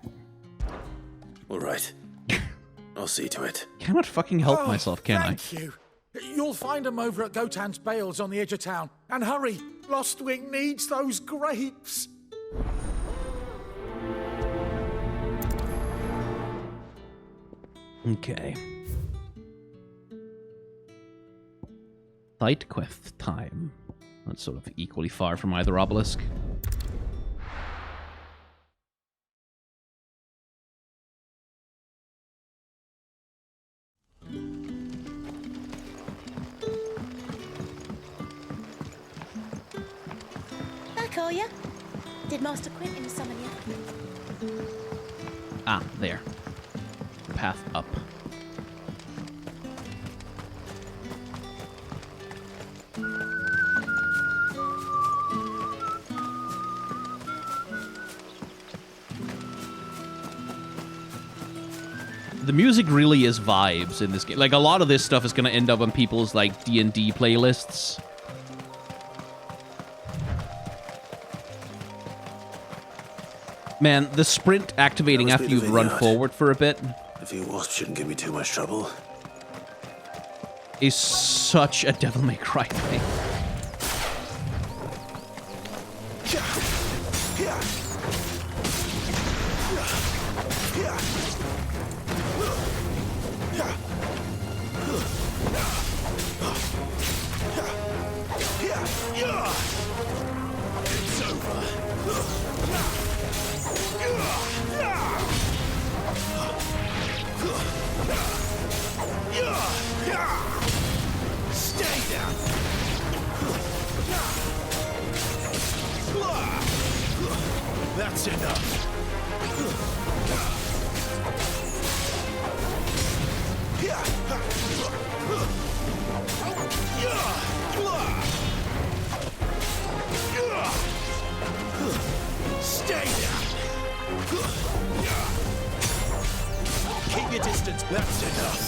All right. I'll see to it. Cannot fucking help myself, can I? Thank you. You'll find them over at Gotan's Bales on the edge of town. And hurry, Lostwing needs those grapes. Okay. Side quest time. That's sort of equally far from either obelisk. Back, are you? Did Master Quinton summon you? Ah, there. Path up. The music really is vibes in this game. Like, a lot of this stuff is going to end up on people's, like, D&D playlists. Man, the sprint activating after you've run forward for a bit... A few wasps shouldn't give me too much trouble. ...is such a Devil May Cry thing. It's over. Stay down. That's enough. Stay down. Keep your distance. That's enough.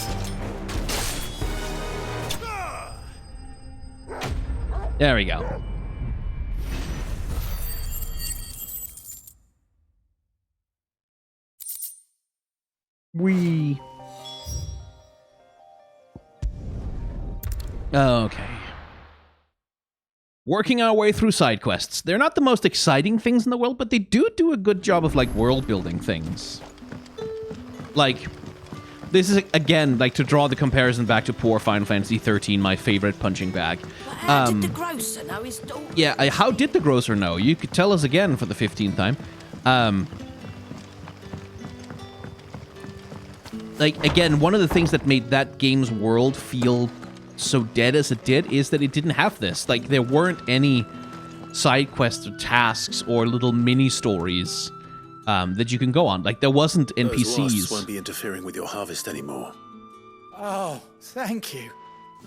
There we go. Okay. Working our way through side quests. They're not the most exciting things in the world, but they do a good job of, like, world building things. Like, This is, again, like, to draw the comparison back to poor Final Fantasy 13, my favorite punching bag. But how did the grocer know his daughter? Yeah, how did the grocer know? You could tell us again for the 15th time. Like, again, one of the things that made that game's world feel so dead as it did is that it didn't have this. Like, there weren't any side quests or tasks or little mini stories that you can go on. Like, there wasn't Those wasps NPCs. won't be interfering with your harvest anymore. Oh, thank you.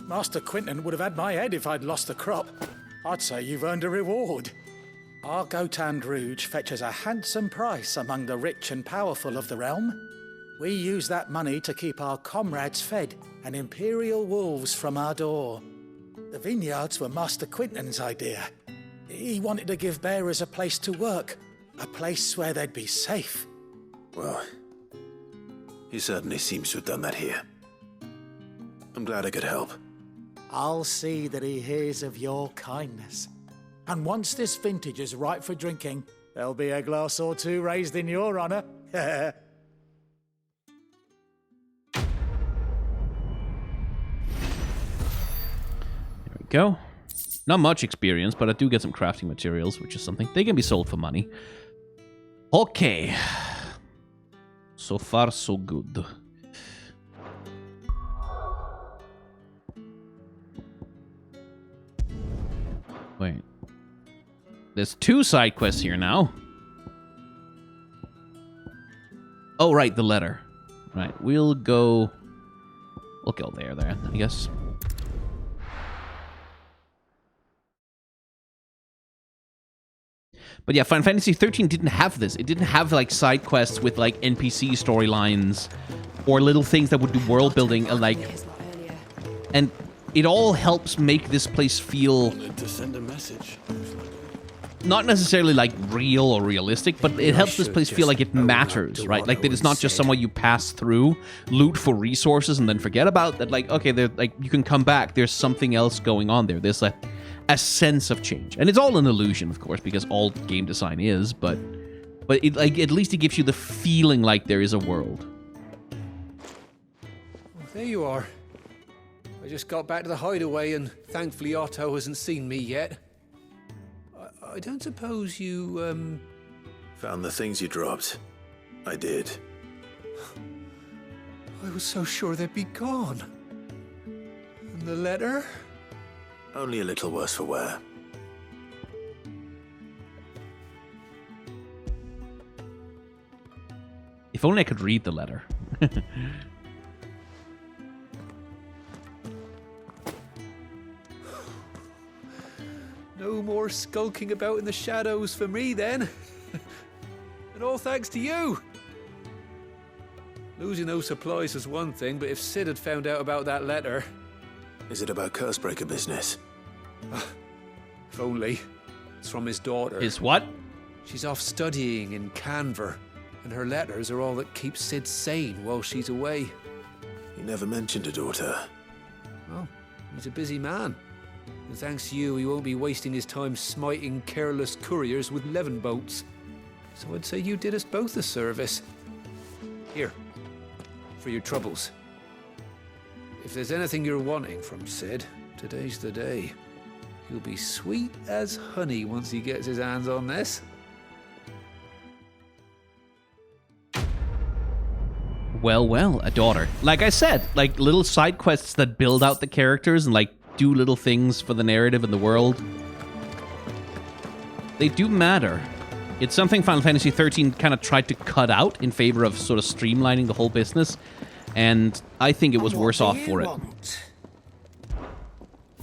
Master Quinton would have had my head if I'd lost the crop. I'd say you've earned a reward. Our Gotand Rouge fetches a handsome price among the rich and powerful of the realm. We use that money to keep our comrades fed and Imperial wolves from our door. The vineyards were Master Quinton's idea. He wanted to give bearers a place to work, a place where they'd be safe. Well, he certainly seems to have done that here. I'm glad I could help. I'll see that he hears of your kindness. And once this vintage is ripe for drinking, there'll be a glass or two raised in your honor. Go. Not much experience, but I do get some crafting materials, which is something. They can be sold for money. Okay. So far, so good. Wait. There's 2 side quests here now. Oh, right, the letter. Right, we'll go there, I guess. But yeah, Final Fantasy 13 didn't have this. It didn't have, like, side quests with, like, NPC storylines or little things that would do world building and, like... And it all helps make this place feel... To send a message. Not necessarily, like, real or realistic, but it helps this place feel like it matters, right? Like, that it's not just somewhere you pass through, loot for resources, and then forget about that. Like, okay, like, you can come back. There's something else going on there. There's, like... a sense of change. And it's all an illusion, of course, because all game design is, but it, like, at least it gives you the feeling like there is a world. Well, there you are. I just got back to the hideaway and thankfully Otto hasn't seen me yet. I don't suppose you, Found the things you dropped. I did. I was so sure they'd be gone. And the letter? Only a little worse for wear. If only I could read the letter. No more skulking about in the shadows for me, then. And all thanks to you. Losing those supplies is one thing, but if Sid had found out about that letter... Is it about Cursebreaker business? If only. It's from his daughter. His what? She's off studying in Canver, and her letters are all that keep Sid sane while she's away. He never mentioned a daughter. Well, he's a busy man. And thanks to you, he won't be wasting his time smiting careless couriers with levin boats. So I'd say you did us both a service. Here, for your troubles. If there's anything you're wanting from Sid, today's the day. He'll be sweet as honey once he gets his hands on this. Well, a daughter. Like I said, like, little side quests that build out the characters and, like, do little things for the narrative and the world. They do matter. It's something Final Fantasy 13 kind of tried to cut out in favor of sort of streamlining the whole business, and I think it was worse off for it.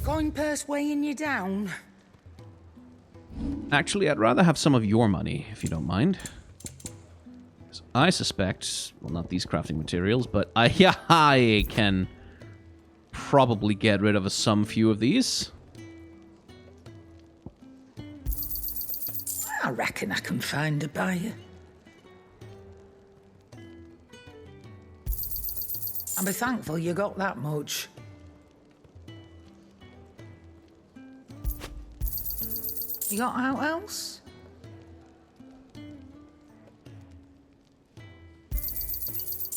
Coin purse weighing you down? Actually, I'd rather have some of your money, if you don't mind. I suspect, well, not these crafting materials, but I can probably get rid of some few of these. I reckon I can find a buyer. I'll be thankful you got that much. You got out else?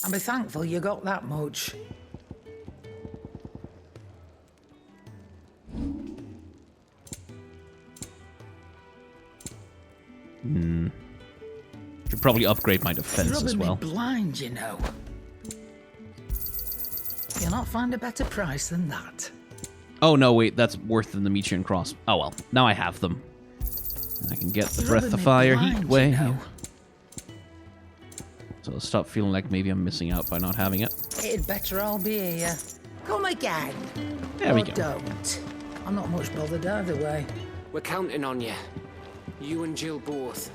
I'll be thankful you got that much. Should probably upgrade my defense as well. Me blind, you know. You'll not find a better price than that. Oh no, wait, that's worse than the Meteor and Cross. Oh well, now I have them. And I can get the Breath of Fire Heat Wave. You know. So I'll stop feeling like maybe I'm missing out by not having it. It'd better all be here. Come again. There we go. Don't. I'm not much bothered either way. We're counting on you. You and Jill both.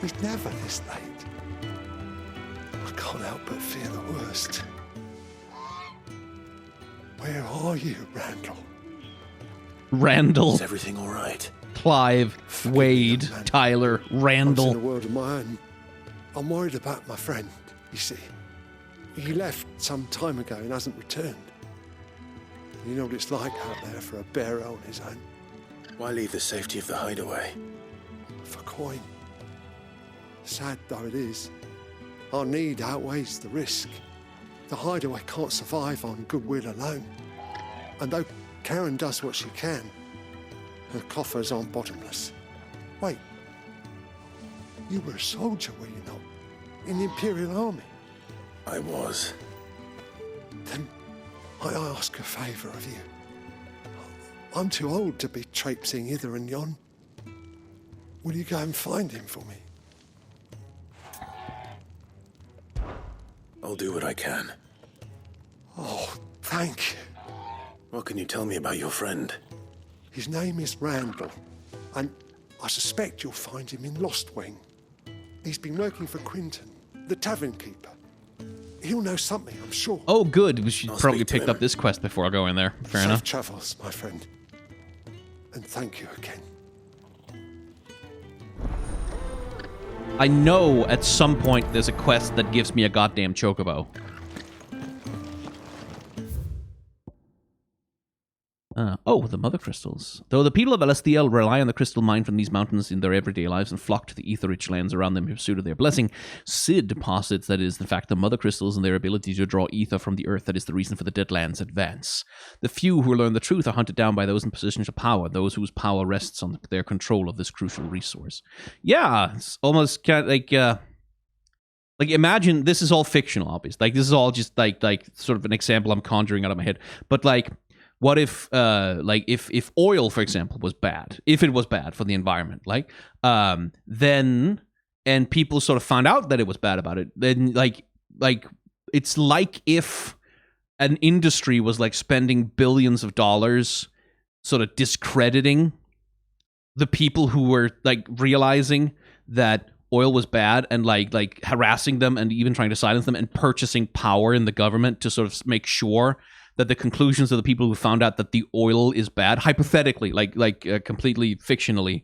He's never this late. I can't help but fear the worst. Where are you, Randall? Randall. Is everything all right? Clive, Wade, Tyler, Randall. I'm in a world of my own. I'm worried about my friend, you see. He left some time ago and hasn't returned. You know what it's like out there for a bearer on his own. Why leave the safety of the hideaway? For coin. Sad though it is, our need outweighs the risk. The hideaway can't survive on goodwill alone. And though Karen does what she can, her coffers aren't bottomless. Wait, you were a soldier, were you not? In the Imperial Army? I was. Then I ask a favour of you. I'm too old to be traipsing hither and yon. Will you go and find him for me? I'll do what I can. Oh, thank you. What can you tell me about your friend? His name is Randall, and I suspect you'll find him in Lost Wing. He's been working for Quinton, the tavern keeper. He'll know something, I'm sure. Oh, good. We should probably pick up this quest before I go in there. Fair enough. Safe travels, my friend. And thank you again. I know at some point there's a quest that gives me a goddamn chocobo. Oh, the mother crystals. Though the people of LSDL rely on the crystal mine from these mountains in their everyday lives and flock to the ether-rich lands around them in pursuit of their blessing, Sid posits that it is in fact the mother crystals and their ability to draw ether from the earth that is the reason for the Deadlands' advance. The few who learn the truth are hunted down by those in positions of power, those whose power rests on their control of this crucial resource. Yeah, it's almost kind of like imagine this is all fictional, obviously. Like this is all just like sort of an example I'm conjuring out of my head. But like, what if if oil, for example, was bad? If it was bad for the environment, then and people sort of found out that it was bad about it, then like it's like if an industry was like spending billions of dollars sort of discrediting the people who were like realizing that oil was bad and like harassing them and even trying to silence them and purchasing power in the government to sort of make sure that the conclusions of the people who found out that the oil is bad, hypothetically, completely fictionally,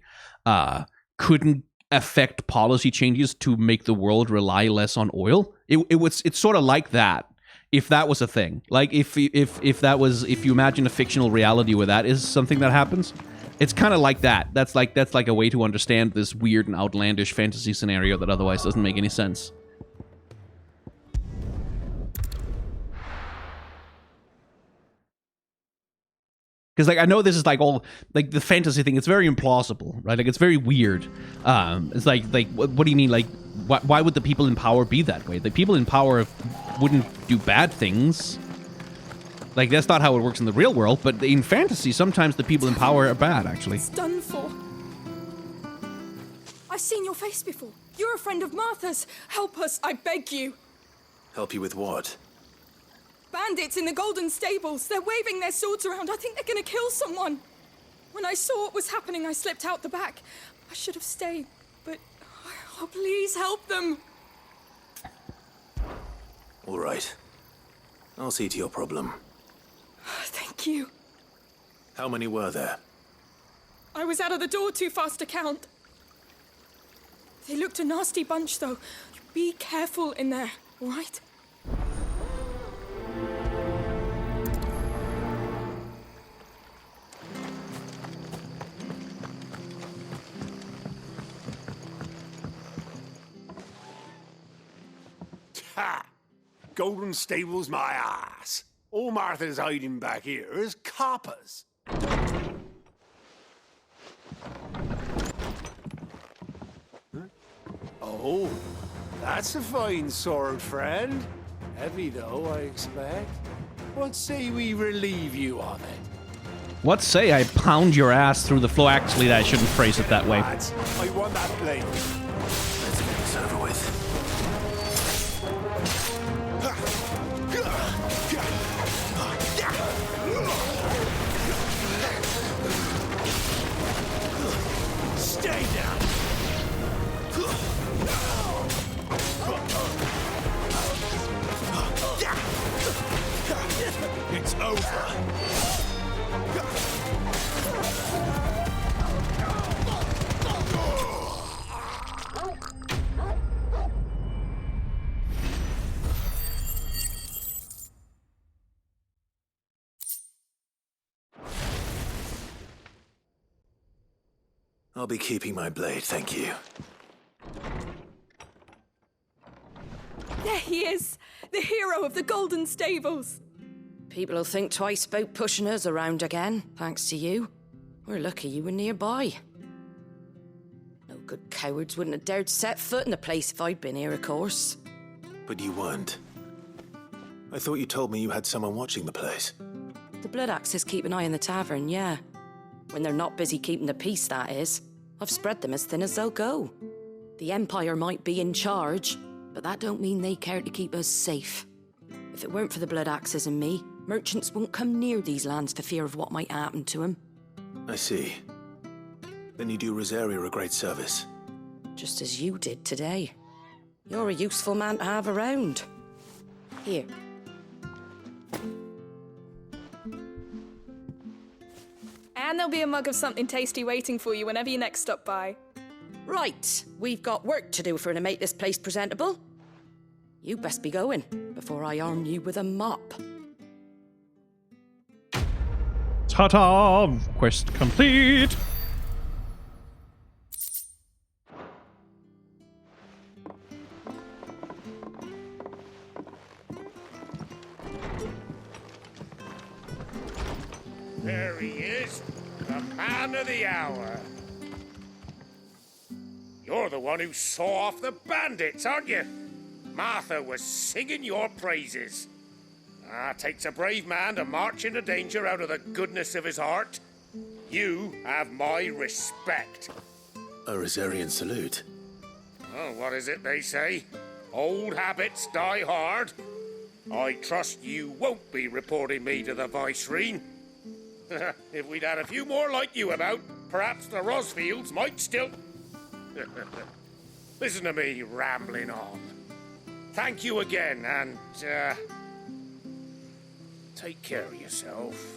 couldn't affect policy changes to make the world rely less on oil. It's sort of like that. If that was a thing, like if you imagine a fictional reality where that is something that happens, it's kind of like that. That's like a way to understand this weird and outlandish fantasy scenario that otherwise doesn't make any sense. Because like I know this is like all like the fantasy thing. It's very implausible, right? Like it's very weird. It's like what do you mean? Like why would the people in power be that way? The people in power wouldn't do bad things. Like that's not how it works in the real world. But in fantasy, sometimes the people in power are bad. Actually, It's done for. I've seen your face before. You're a friend of Martha's. Help us, I beg you. Help you with what? Bandits in the Golden Stables. They're waving their swords around. I think they're gonna kill someone. When I saw what was happening, I slipped out the back. I should have stayed, but oh, please help them. All right. I'll see to your problem. Thank you. How many were there? I was out of the door too fast to count. They looked a nasty bunch, though. Be careful in there, all right? Ha! Golden Stable's my ass. All Martha's hiding back here is coppers. Oh, that's a fine sword, friend. Heavy, though, I expect. What say we relieve you of it? What say I pound your ass through the floor? Actually, I shouldn't phrase it that way. Lads, I want that blade. Let's get this over with. Stay down! It's over! I'll be keeping my blade, thank you. There he is! The hero of the Golden Stables! People will think twice about pushing us around again, thanks to you. We're lucky you were nearby. No good cowards wouldn't have dared set foot in the place if I'd been here, of course. But you weren't. I thought you told me you had someone watching the place. The Blood Axes keep an eye on the tavern, yeah. When they're not busy keeping the peace, that is. I've spread them as thin as they'll go. The Empire might be in charge, but that don't mean they care to keep us safe. If it weren't for the Blood Axes and me, merchants won't come near these lands for fear of what might happen to them. I see. Then you do Rosaria a great service. Just as you did today. You're a useful man to have around. Here. And there'll be a mug of something tasty waiting for you whenever you next stop by. Right, we've got work to do for to make this place presentable. You best be going before I arm you with a mop. Ta-ta! Quest complete! There he is, the man of the hour. You're the one who saw off the bandits, aren't you? Martha was singing your praises. Takes a brave man to march into danger out of the goodness of his heart. You have my respect. A Rosarian salute. Oh, what is it they say? Old habits die hard. I trust you won't be reporting me to the Viceroy. If we'd had a few more like you about, perhaps the Rosfields might still... Listen to me rambling on. Thank you again, and, take care of yourself.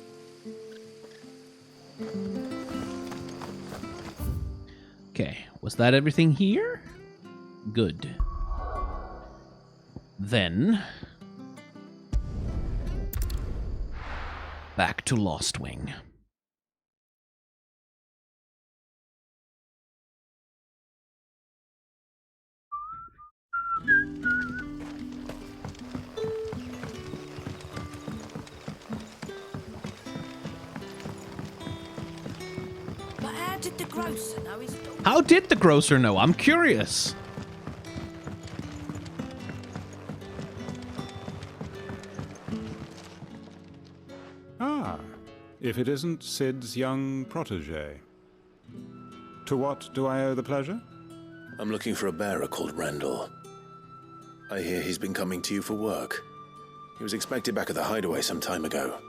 Okay, was that everything here? Good. Then... back to Lost Wing. But how did the grocer know his dog? How did the grocer know? I'm curious. Ah, if it isn't Sid's young protege. To what do I owe the pleasure? I'm looking for a bearer called Randall. I hear he's been coming to you for work. He was expected back at the hideaway some time ago.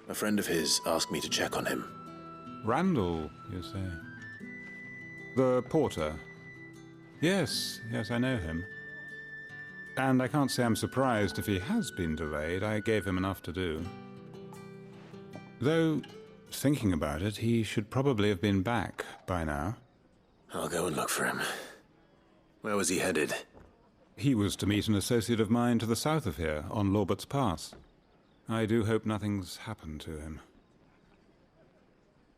A friend of his asked me to check on him. Randall, you say? The porter? Yes, I know him. And I can't say I'm surprised if he has been delayed. I gave him enough to do. Though, thinking about it, he should probably have been back by now. I'll go and look for him. Where was he headed? He was to meet an associate of mine to the south of here, on Lorbert's Pass. I do hope nothing's happened to him.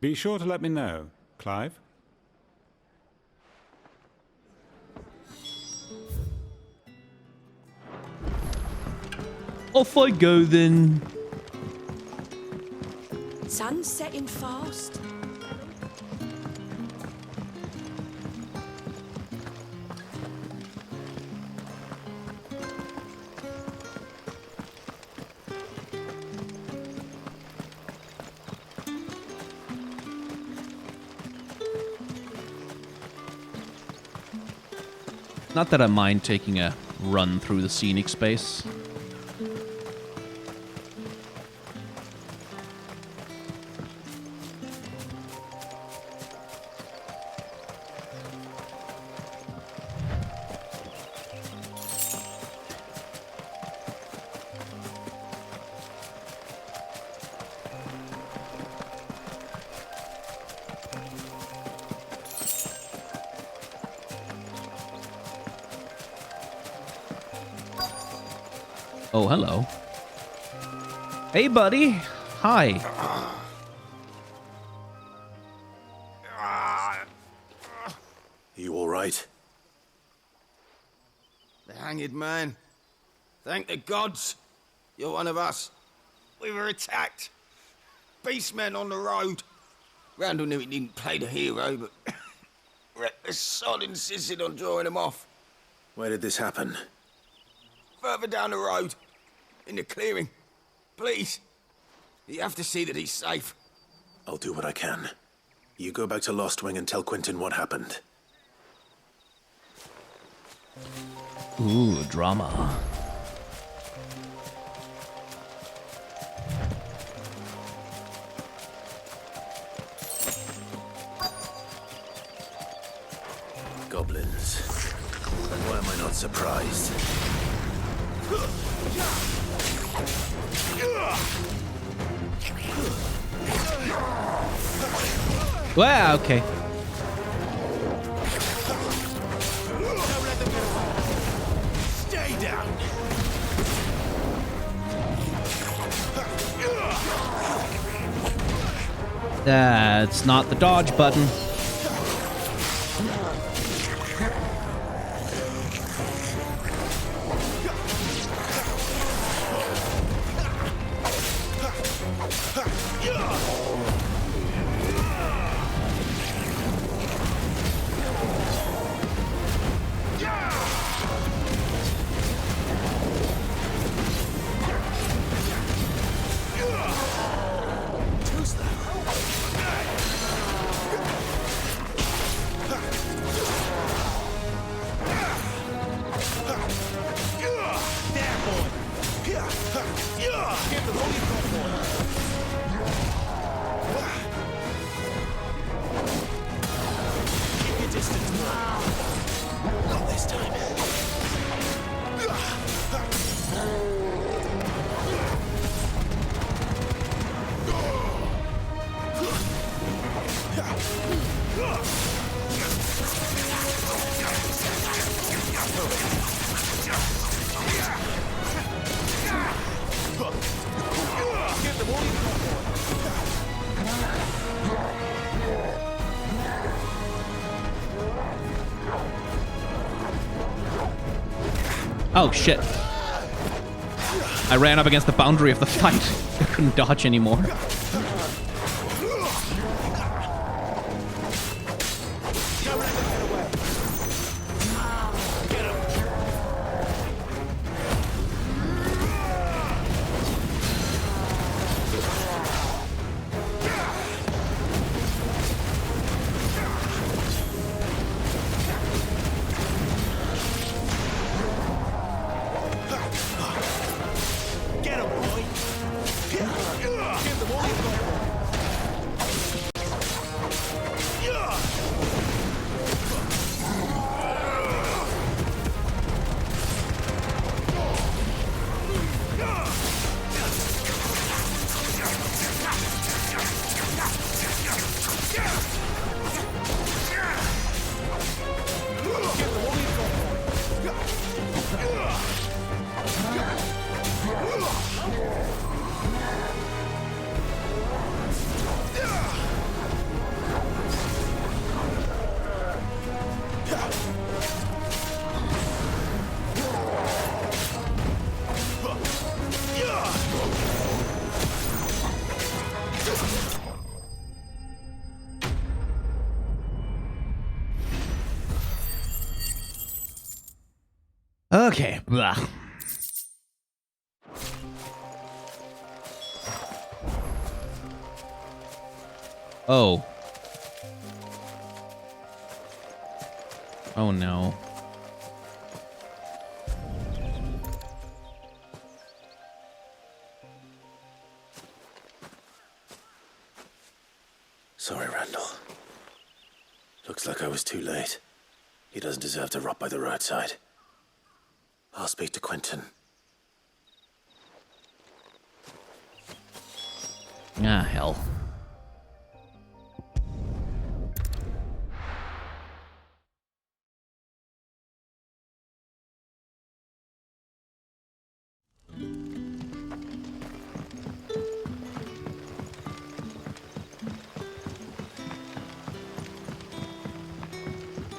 Be sure to let me know, Clive. Off I go then. Sun's setting fast. Not that I mind taking a run through the scenic space. Oh, hello. Hey, buddy. Hi. You all right? The hanged man. Thank the gods. You're one of us. We were attacked. Beastmen on the road. Randall knew he didn't play the hero, but the sod insisted on drawing him off. Where did this happen? Further down the road. In the clearing. Please. You have to see that he's safe. I'll do what I can. You go back to Lost Wing and tell Quentin what happened. Ooh, drama. Goblins. And why am I not surprised? Well, okay. Stay down. That's not the dodge button. Oh, shit. I ran up against the boundary of the fight. I couldn't dodge anymore. Get him, boy! Give them all you've got. Okay. Blah. Oh. Oh no. Sorry, Randall. Looks like I was too late. He doesn't deserve to rot by the roadside. I'll speak to Quentin. Ah, hell.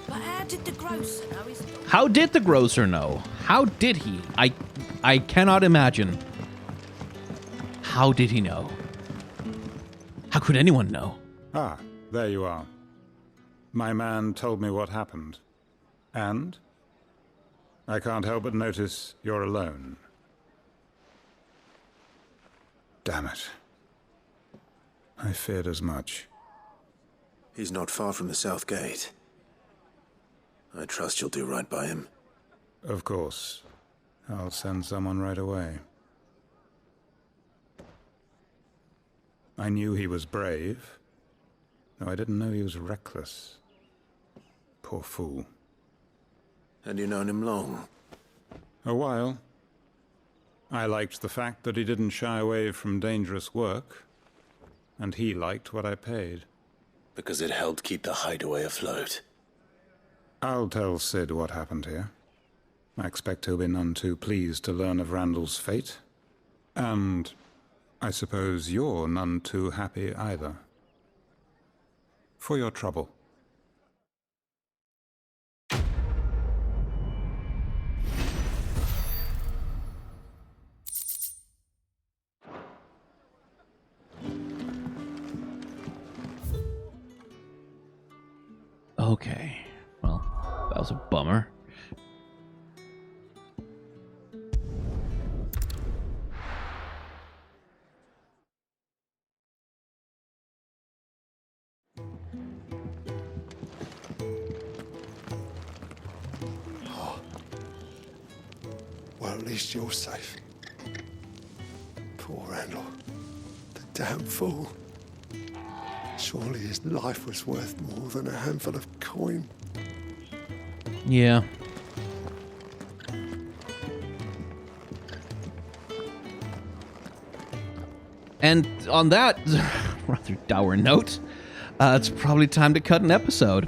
But how did the grocer know his dog? How did the grocer know? How did he? I cannot imagine. How did he know? How could anyone know? Ah, there you are. My man told me what happened. And? I can't help but notice you're alone. Damn it. I feared as much. He's not far from the south gate. I trust you'll do right by him. Of course. I'll send someone right away. I knew he was brave, though I didn't know he was reckless. Poor fool. And you known him long? A while. I liked the fact that he didn't shy away from dangerous work, and he liked what I paid. Because it helped keep the hideaway afloat. I'll tell Sid what happened here. I expect he'll be none too pleased to learn of Randall's fate. And I suppose you're none too happy either. For your trouble. Okay. Well, that was a bummer. Well, at least you're safe. Poor Randall. The damn fool. Surely his life was worth more than a handful of coin. Yeah. And on that rather dour note, it's probably time to cut an episode.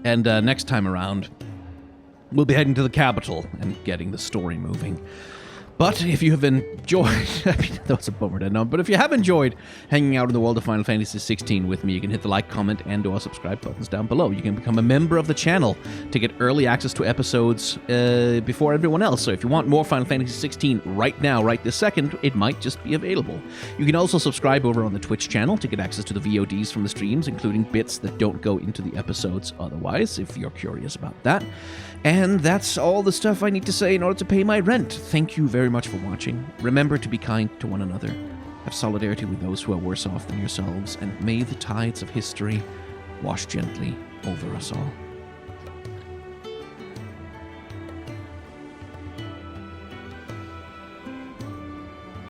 And next time around, we'll be heading to the capital and getting the story moving. But if you have enjoyed, I mean, that was a bummer to know, but if you have enjoyed hanging out in the world of Final Fantasy XVI with me, you can hit the like, comment, and or subscribe buttons down below. You can become a member of the channel to get early access to episodes before everyone else. So if you want more Final Fantasy XVI right now, right this second, it might just be available. You can also subscribe over on the Twitch channel to get access to the VODs from the streams, including bits that don't go into the episodes otherwise, if you're curious about that. And that's all the stuff I need to say in order to pay my rent. Thank you very much for watching. Remember to be kind to one another. Have solidarity with those who are worse off than yourselves. And may the tides of history wash gently over us all.